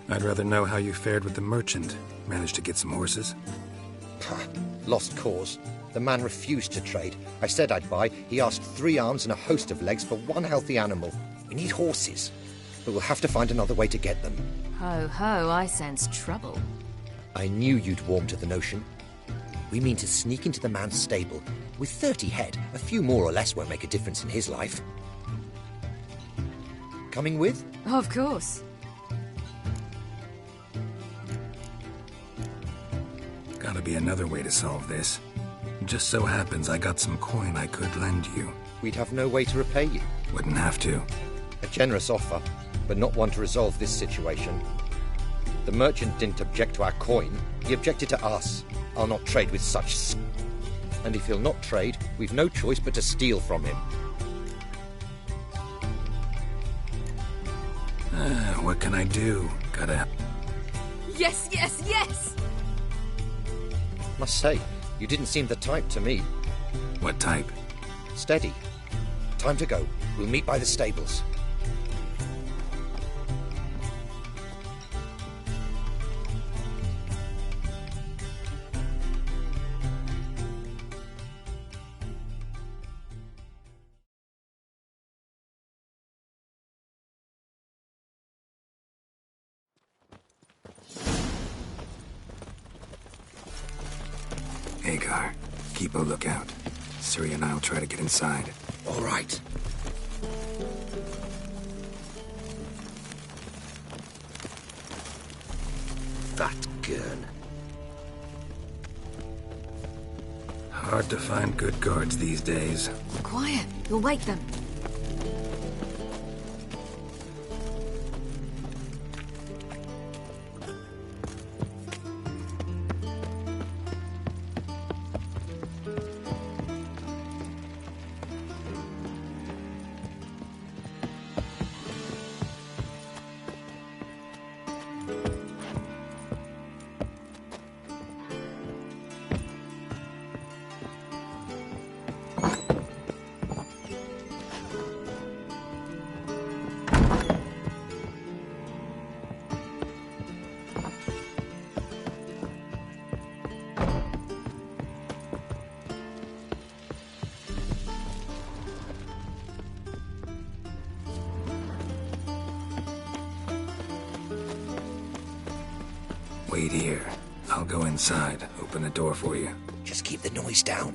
I'd rather know how you fared with the merchant. Managed to get some horses?
Lost cause. The man refused to trade. I said I'd buy. He asked 3 arms and a host of legs for 1 healthy animal. We need horses. But we'll have to find another way to get them.
Ho ho, I sense trouble.
I knew you'd warm to the notion. We mean to sneak into the man's stable. With 30 head, a few more or less won't make a difference in his life. Coming with?
Of course.
Gotta be another way to solve this. Just so happens I got some coin I could lend you.
We'd have no way to repay you.
Wouldn't have to.
A generous offer, but not one to resolve this situation. The merchant didn't object to our coin, he objected to us. I'll not trade with such and if he'll not trade, we've no choice but to steal from him.
What can I do? Gotta...
Yes, yes, yes!
Must say, you didn't seem the type to me.
What type?
Steady. Time to go. We'll meet by the stables.
Agar, keep a lookout. Ciri and I'll try to get inside.
All right.
That girl.
Hard to find good guards these days.
Quiet, you'll wake them.
Wait here. I'll go inside, open the door for you.
Just keep the noise down.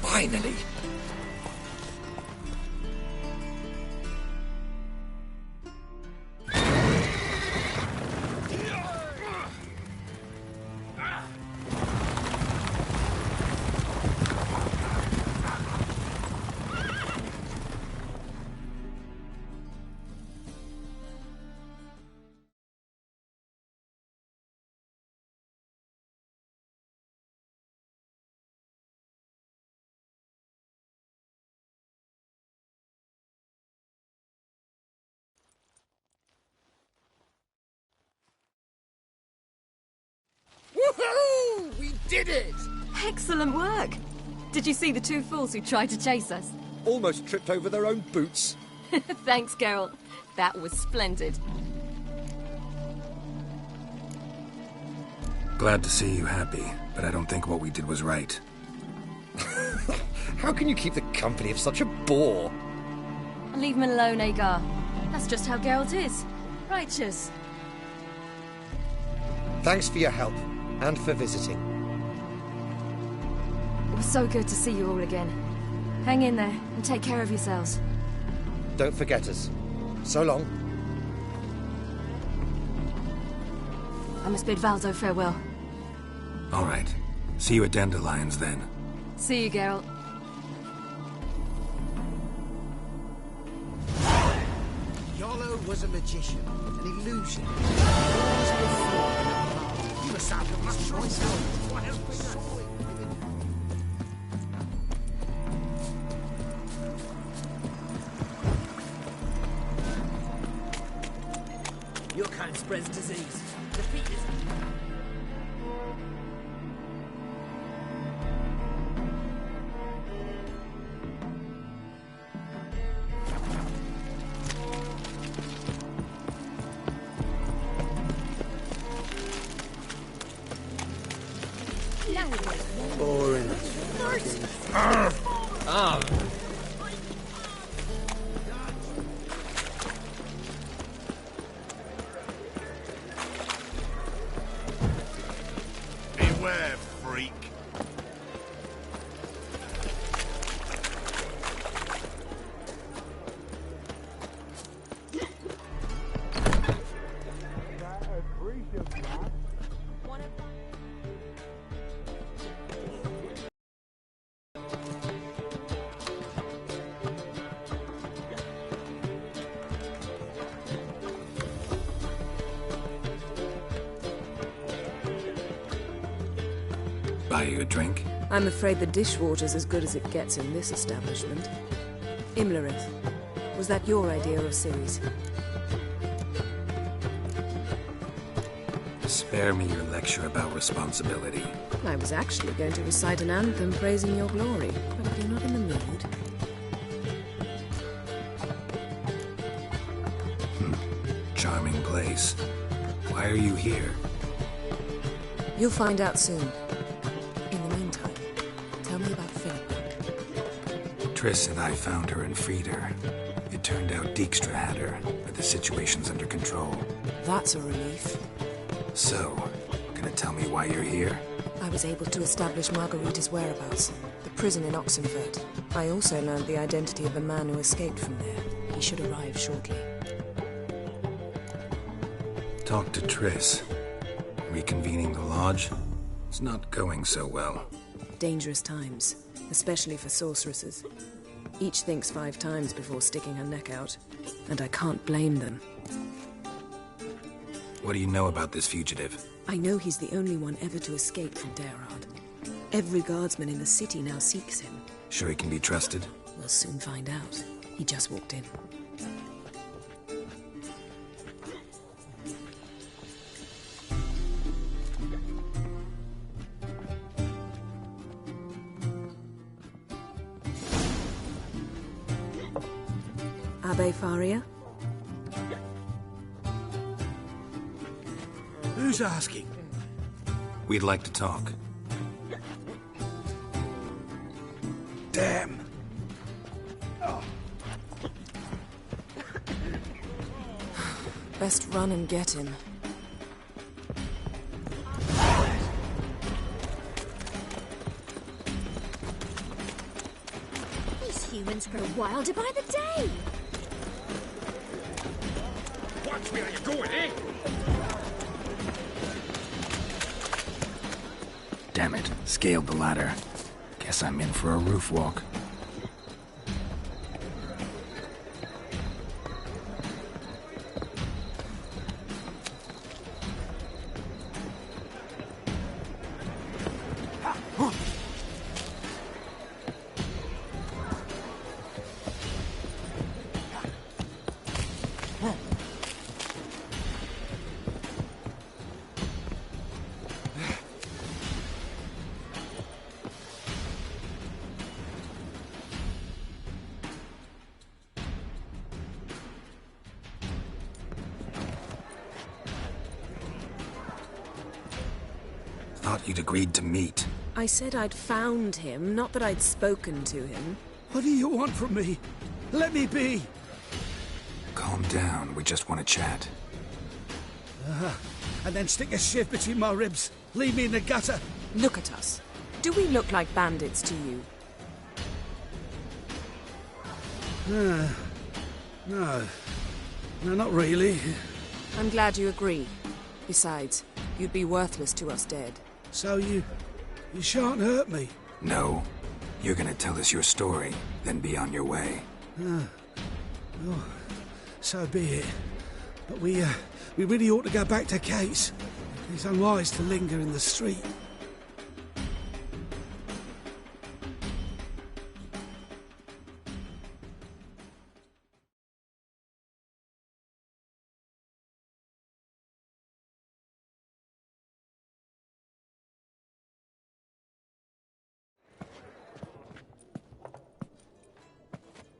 Finally!
Woohoo! We did it!
Excellent work! Did you see the two fools who tried to chase us?
Almost tripped over their own boots.
Thanks, Geralt. That was splendid.
Glad to see you happy, but I don't think what we did was right.
How can you keep the company of such a bore?
Leave him alone, Agar. That's just how Geralt is. Righteous.
Thanks for your help, and for visiting.
It was so good to see you all again. Hang in there, and take care of yourselves.
Don't forget us. So long.
I must bid Valdo farewell.
All right. See you at Dandelions, then.
See you, Geralt.
Yolo was a magician, an illusion. He must have a much choice. What else we got?
Your kind spreads disease. Defeat is...
Boring.
Beware, freak.
Buy you a drink?
I'm afraid the dishwater's as good as it gets in this establishment. Imlerith, was that your idea of Ciri's?
Spare me your lecture about responsibility.
I was actually going to recite an anthem praising your glory, but if you're not in the mood...
Charming place. Why are you here?
You'll find out soon. In the meantime, tell me about Philip.
Triss and I found her and freed her. It turned out Dijkstra had her, but the situation's under control.
That's a relief.
So, gonna tell me why you're here?
I was able to establish Margarita's whereabouts, the prison in Oxenfurt. I also learned the identity of the man who escaped from there. He should arrive shortly.
Talk to Triss. Reconvening the lodge? It's not going so well.
Dangerous times, especially for sorceresses. Each thinks 5 times before sticking her neck out, and I can't blame them.
What do you know about this fugitive?
I know he's the only one ever to escape from Derard. Every guardsman in the city now seeks him.
Sure he can be trusted?
We'll soon find out. He just walked in. Abbe Faria?
Who's asking?
We'd like to talk.
Damn.
Best run and get him.
humans grow wilder by the day.
Watch where you're going, eh?
Damn it, scaled the ladder. Guess I'm in for a roof walk. Thought you'd agreed to meet.
I said I'd found him, not that I'd spoken to him.
What do you want from me? Let me be!
Calm down, we just want to chat.
And then stick a shiv between my ribs. Leave me in the gutter.
Look at us. Do we look like bandits to you?
No. No, not really.
I'm glad you agree. Besides, you'd be worthless to us dead.
So you shan't hurt me?
No. You're gonna tell us your story, then be on your way.
Oh, so be it. But we really ought to go back to Kate's. It's unwise to linger in the street.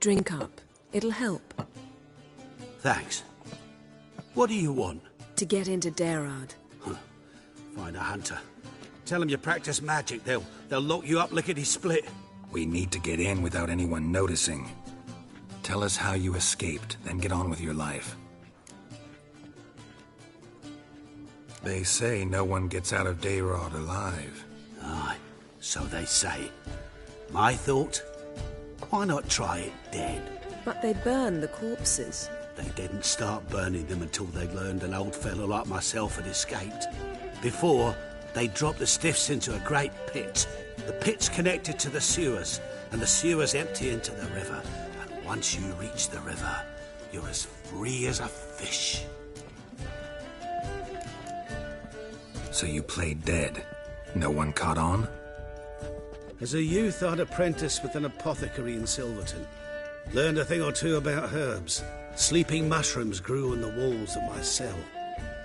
Drink up. It'll help.
Thanks. What do you want?
To get into Dairard.
Find a hunter. Tell them you practice magic. They'll lock you up lickety-split.
We need to get in without anyone noticing. Tell us how you escaped, then get on with your life. They say no one gets out of Dairard alive.
Aye, so they say. My thought? Why not try it dead?
But they burn the corpses.
They didn't start burning them until they learned an old fellow like myself had escaped. Before, they dropped the stiffs into a great pit. The pit's connected to the sewers, and the sewers empty into the river. And once you reach the river, you're as free as a fish.
So you played dead? No one caught on?
As a youth, I'd apprenticed with an apothecary in Silverton. Learned a thing or two about herbs. Sleeping mushrooms grew on the walls of my cell.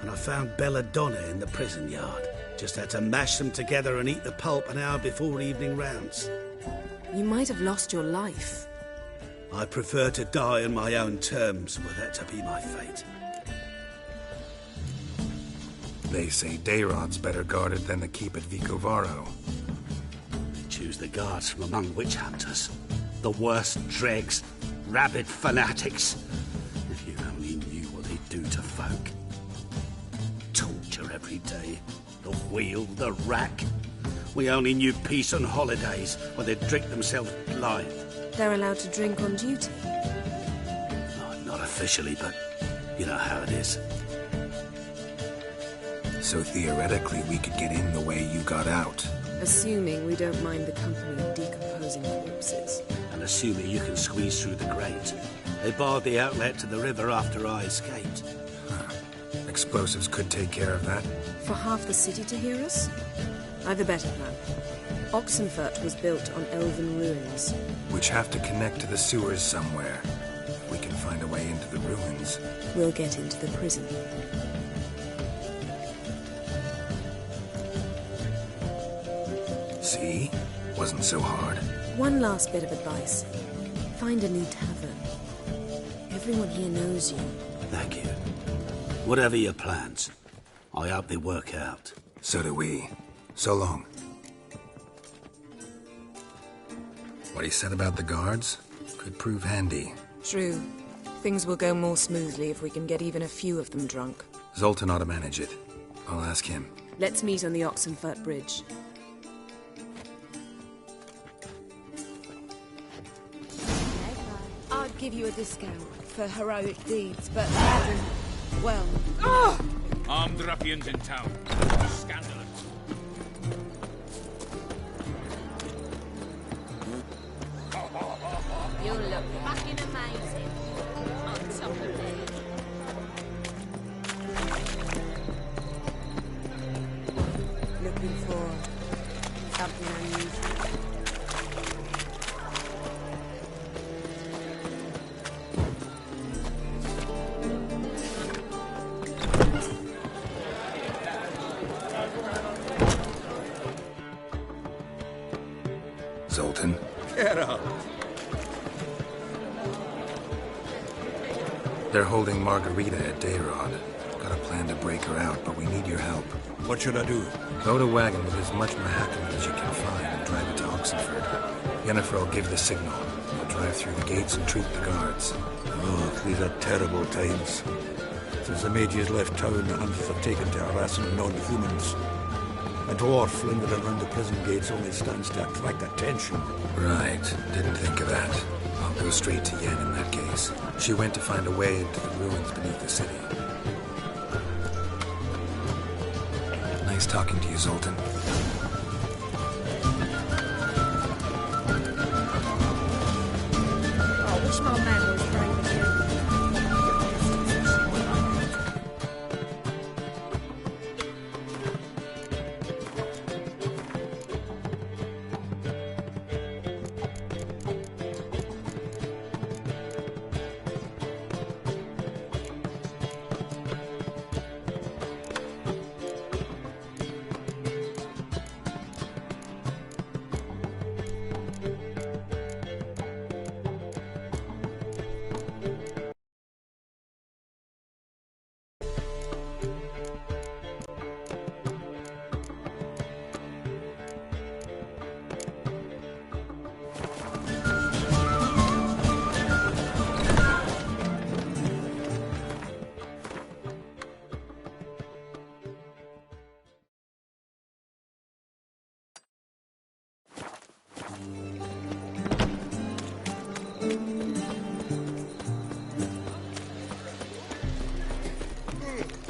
And I found belladonna in the prison yard. Just had to mash them together and eat the pulp an hour before evening rounds.
You might have lost your life.
I prefer to die on my own terms, were that to be my fate.
They say Dairard's better guarded than the keep at Vicovaro.
Choose the guards from among witch hunters. The worst dregs, rabid fanatics. If you only knew what they do to folk. Torture every day. The wheel, the rack. We only knew peace on holidays, when they'd drink themselves blind.
They're allowed to drink on duty?
Oh, not officially, but you know how it is.
So theoretically, we could get in the way you got out.
Assuming we don't mind the company of decomposing corpses.
And assuming you can squeeze through the grate. They barred the outlet to the river after I escaped.
Huh. Explosives could take care of that.
For half the city to hear us? I've a better plan. Oxenfurt was built on elven ruins.
Which have to connect to the sewers somewhere. If we can find a way into the ruins.
We'll get into the prison.
See? Wasn't so hard.
One last bit of advice. Find a new tavern. Everyone here knows you.
Thank you. Whatever your plans, I hope they work out.
So do we. So long. What he said about the guards could prove handy.
True. Things will go more smoothly if we can get even a few of them drunk.
Zoltan ought to manage it. I'll ask him.
Let's meet on the Oxenfurt Bridge. give you a discount for heroic deeds, but well...
Armed ruffians in town. Scandalous.
You'll look fucking amazing on top of me.
Looking for something unusual.
Zoltan?
Get up.
They're holding Margarita at Dayrod. Got a plan to break her out, but we need your help.
What should I do?
Load a wagon with as much mahakam as you can find and drive it to Oxenford. Yennefer will give the signal. We'll drive through the gates and treat the guards.
Oh, these are terrible times. Since the mages left town, the hunters have taken to harassing non-humans. A dwarf lingering around the prison gates only stands to attract attention.
Right. Didn't think of that. I'll go straight to Yen in that case. She went to find a way into the ruins beneath the city. Nice talking to you, Zoltan.
I wish my man was brave as you.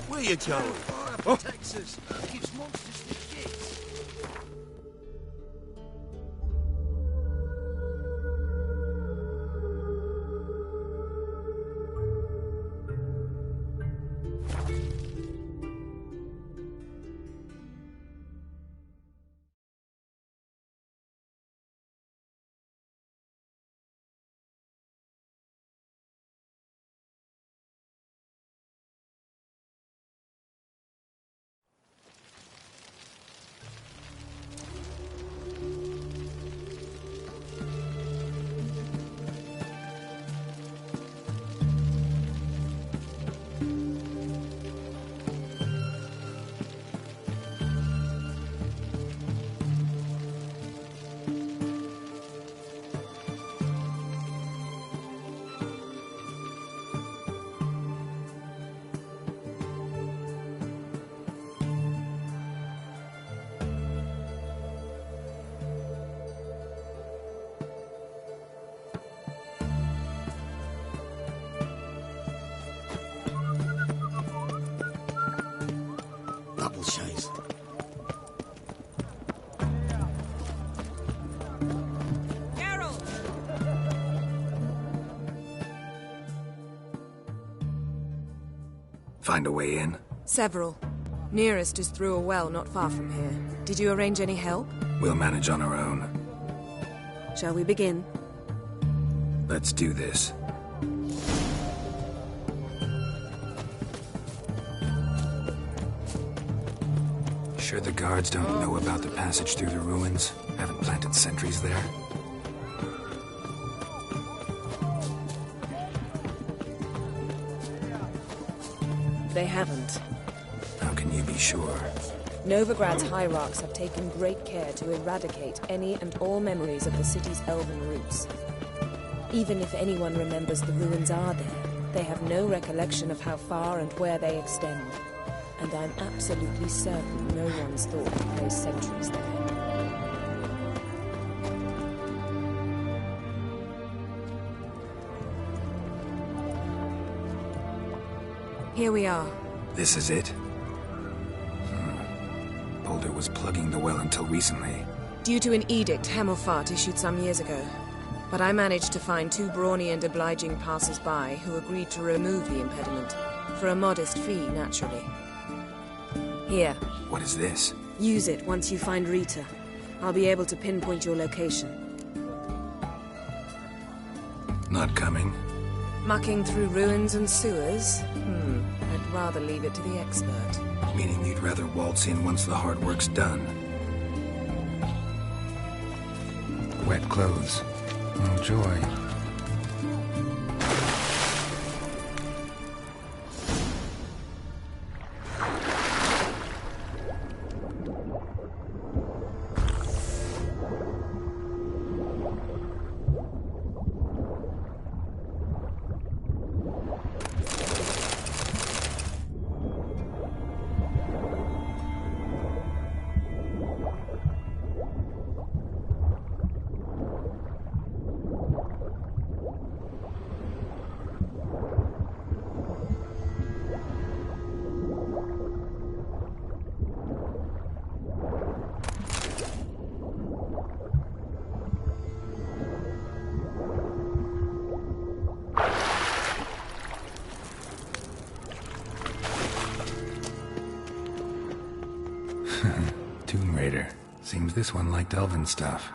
Where you going?
Oh. Texas gives monsters the shits.
Find a way in?
Several. Nearest is through a well not far from here. Did you arrange any help?
We'll manage on our own.
Shall we begin?
Let's do this. Sure the guards don't know about the passage through the ruins? Haven't planted sentries there?
They haven't.
How can you be sure?
Novigrad's hierarchs have taken great care to eradicate any and all memories of the city's elven roots. Even if anyone remembers the ruins are there, they have no recollection of how far and where they extend. And I'm absolutely certain no one's thought to place sentries there. Here we are.
This is it? Boulder was plugging the well until recently.
Due to an edict Hemmelfart issued some years ago. But I managed to find 2 brawny and obliging passers-by who agreed to remove the impediment. For a modest fee, naturally. Here.
What is this?
Use it once you find Rita. I'll be able to pinpoint your location.
Not coming?
Mucking through ruins and sewers? I'd rather leave it to the expert.
Meaning you'd rather waltz in once the hard work's done. Wet clothes. Oh, joy.
Tomb Raider. Seems this one liked elven stuff.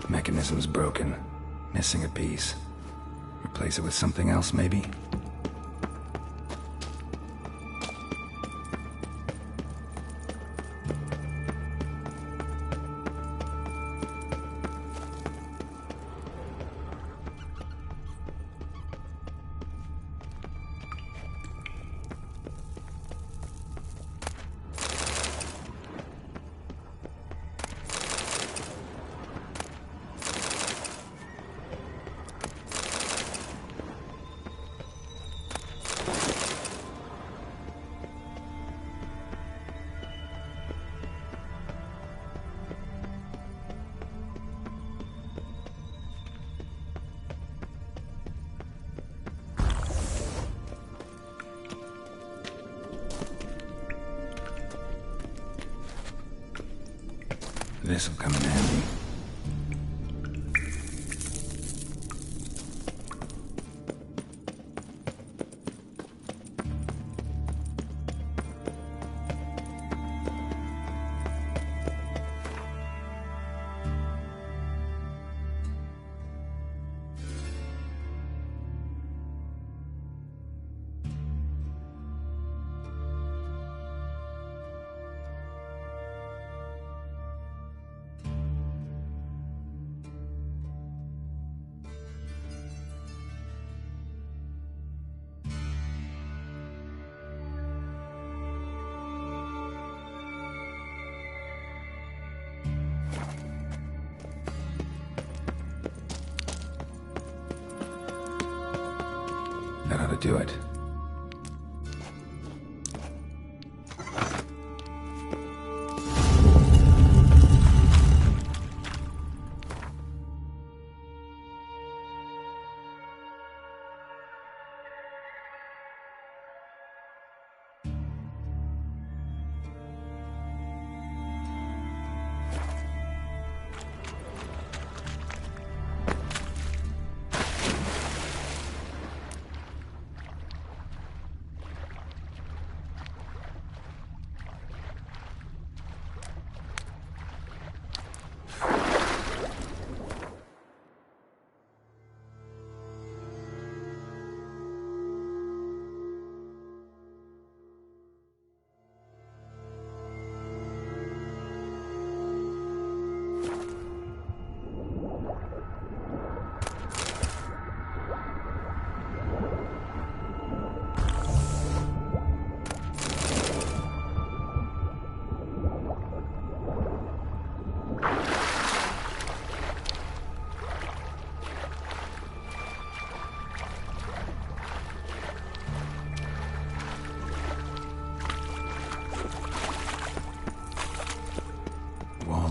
Mechanism's broken. Missing a piece. Replace it with something else, maybe? This'll come in handy.
to do it.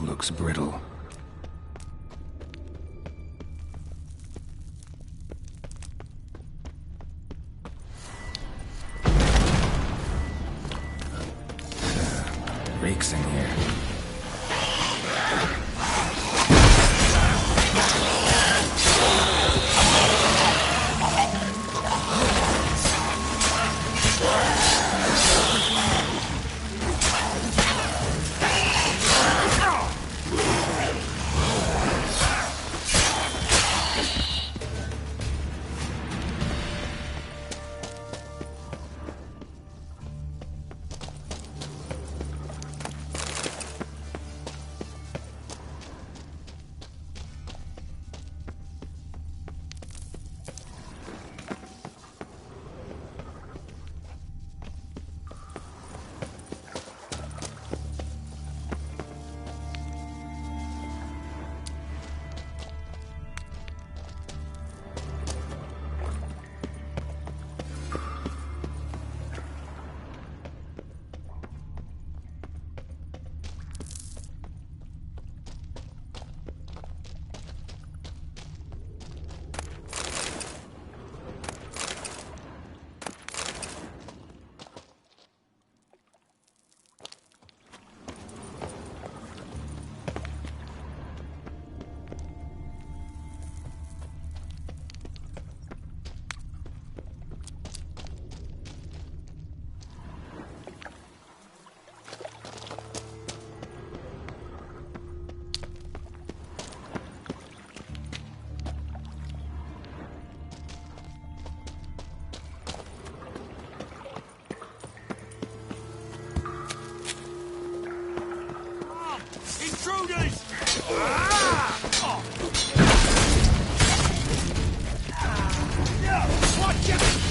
Looks brittle. Reeks in here.
Intruders! Watch out!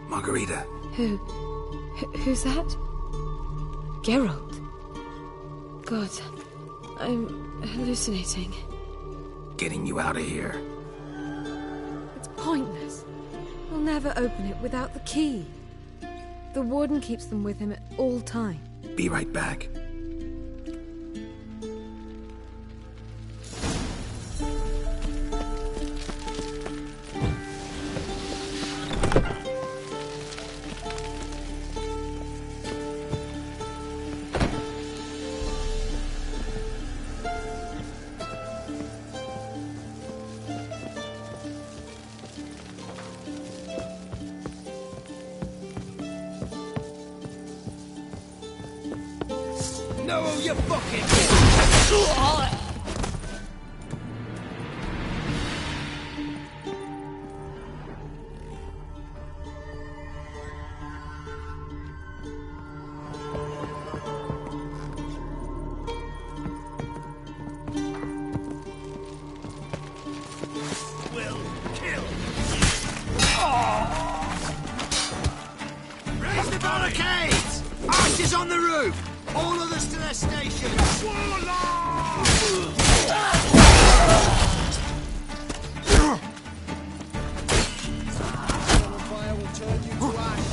Margarita.
Who's that? Geralt. God, I'm hallucinating.
getting you out of here.
It's pointless. We'll never open it without the key. The warden keeps them with him at all times.
Be right back.
No, you fucking...
Will kill.
Raise the barricades! Archers on the roof! All others to their stations!
Fire will turn you to ash.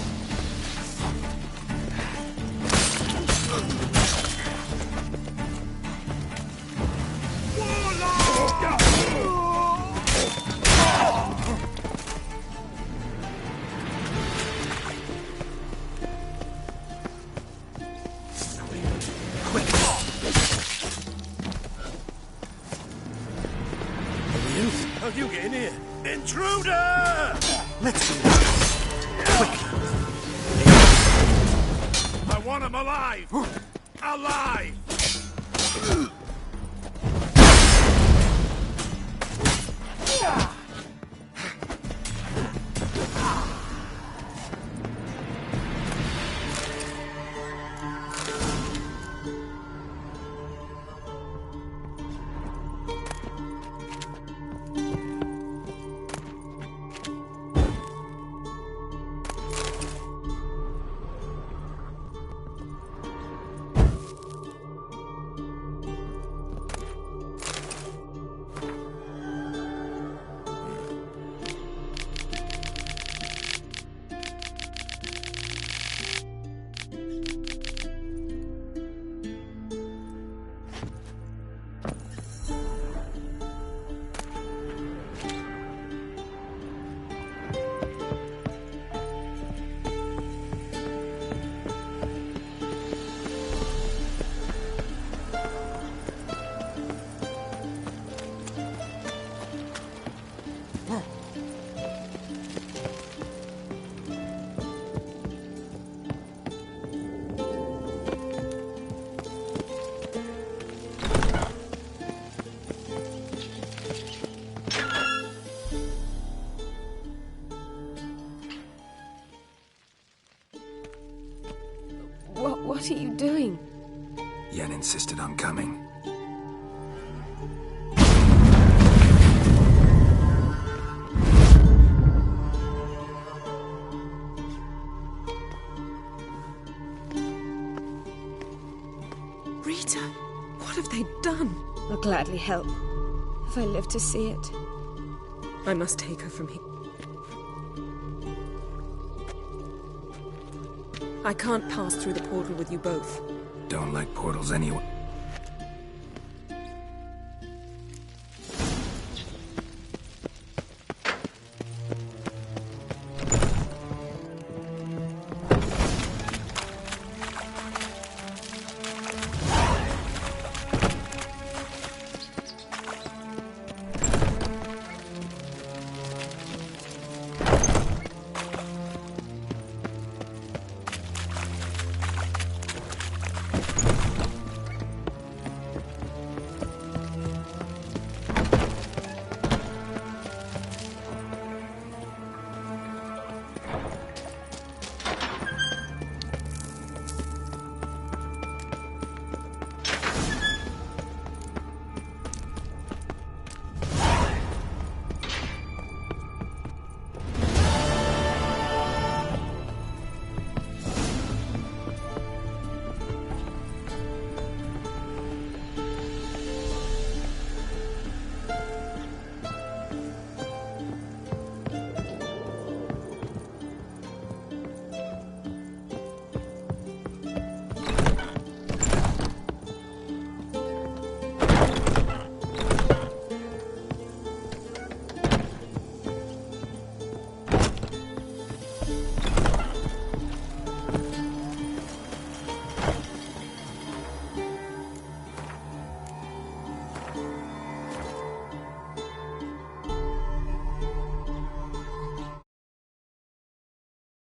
How'd you get in here? Intruder!
Let's go.
I want him alive! Alive!
What are you doing?
Yen insisted on coming.
Rita, what have they done? I'll gladly help, if I live to see it. I must take her from here. I can't pass through the portal with you both.
Don't like portals anyway.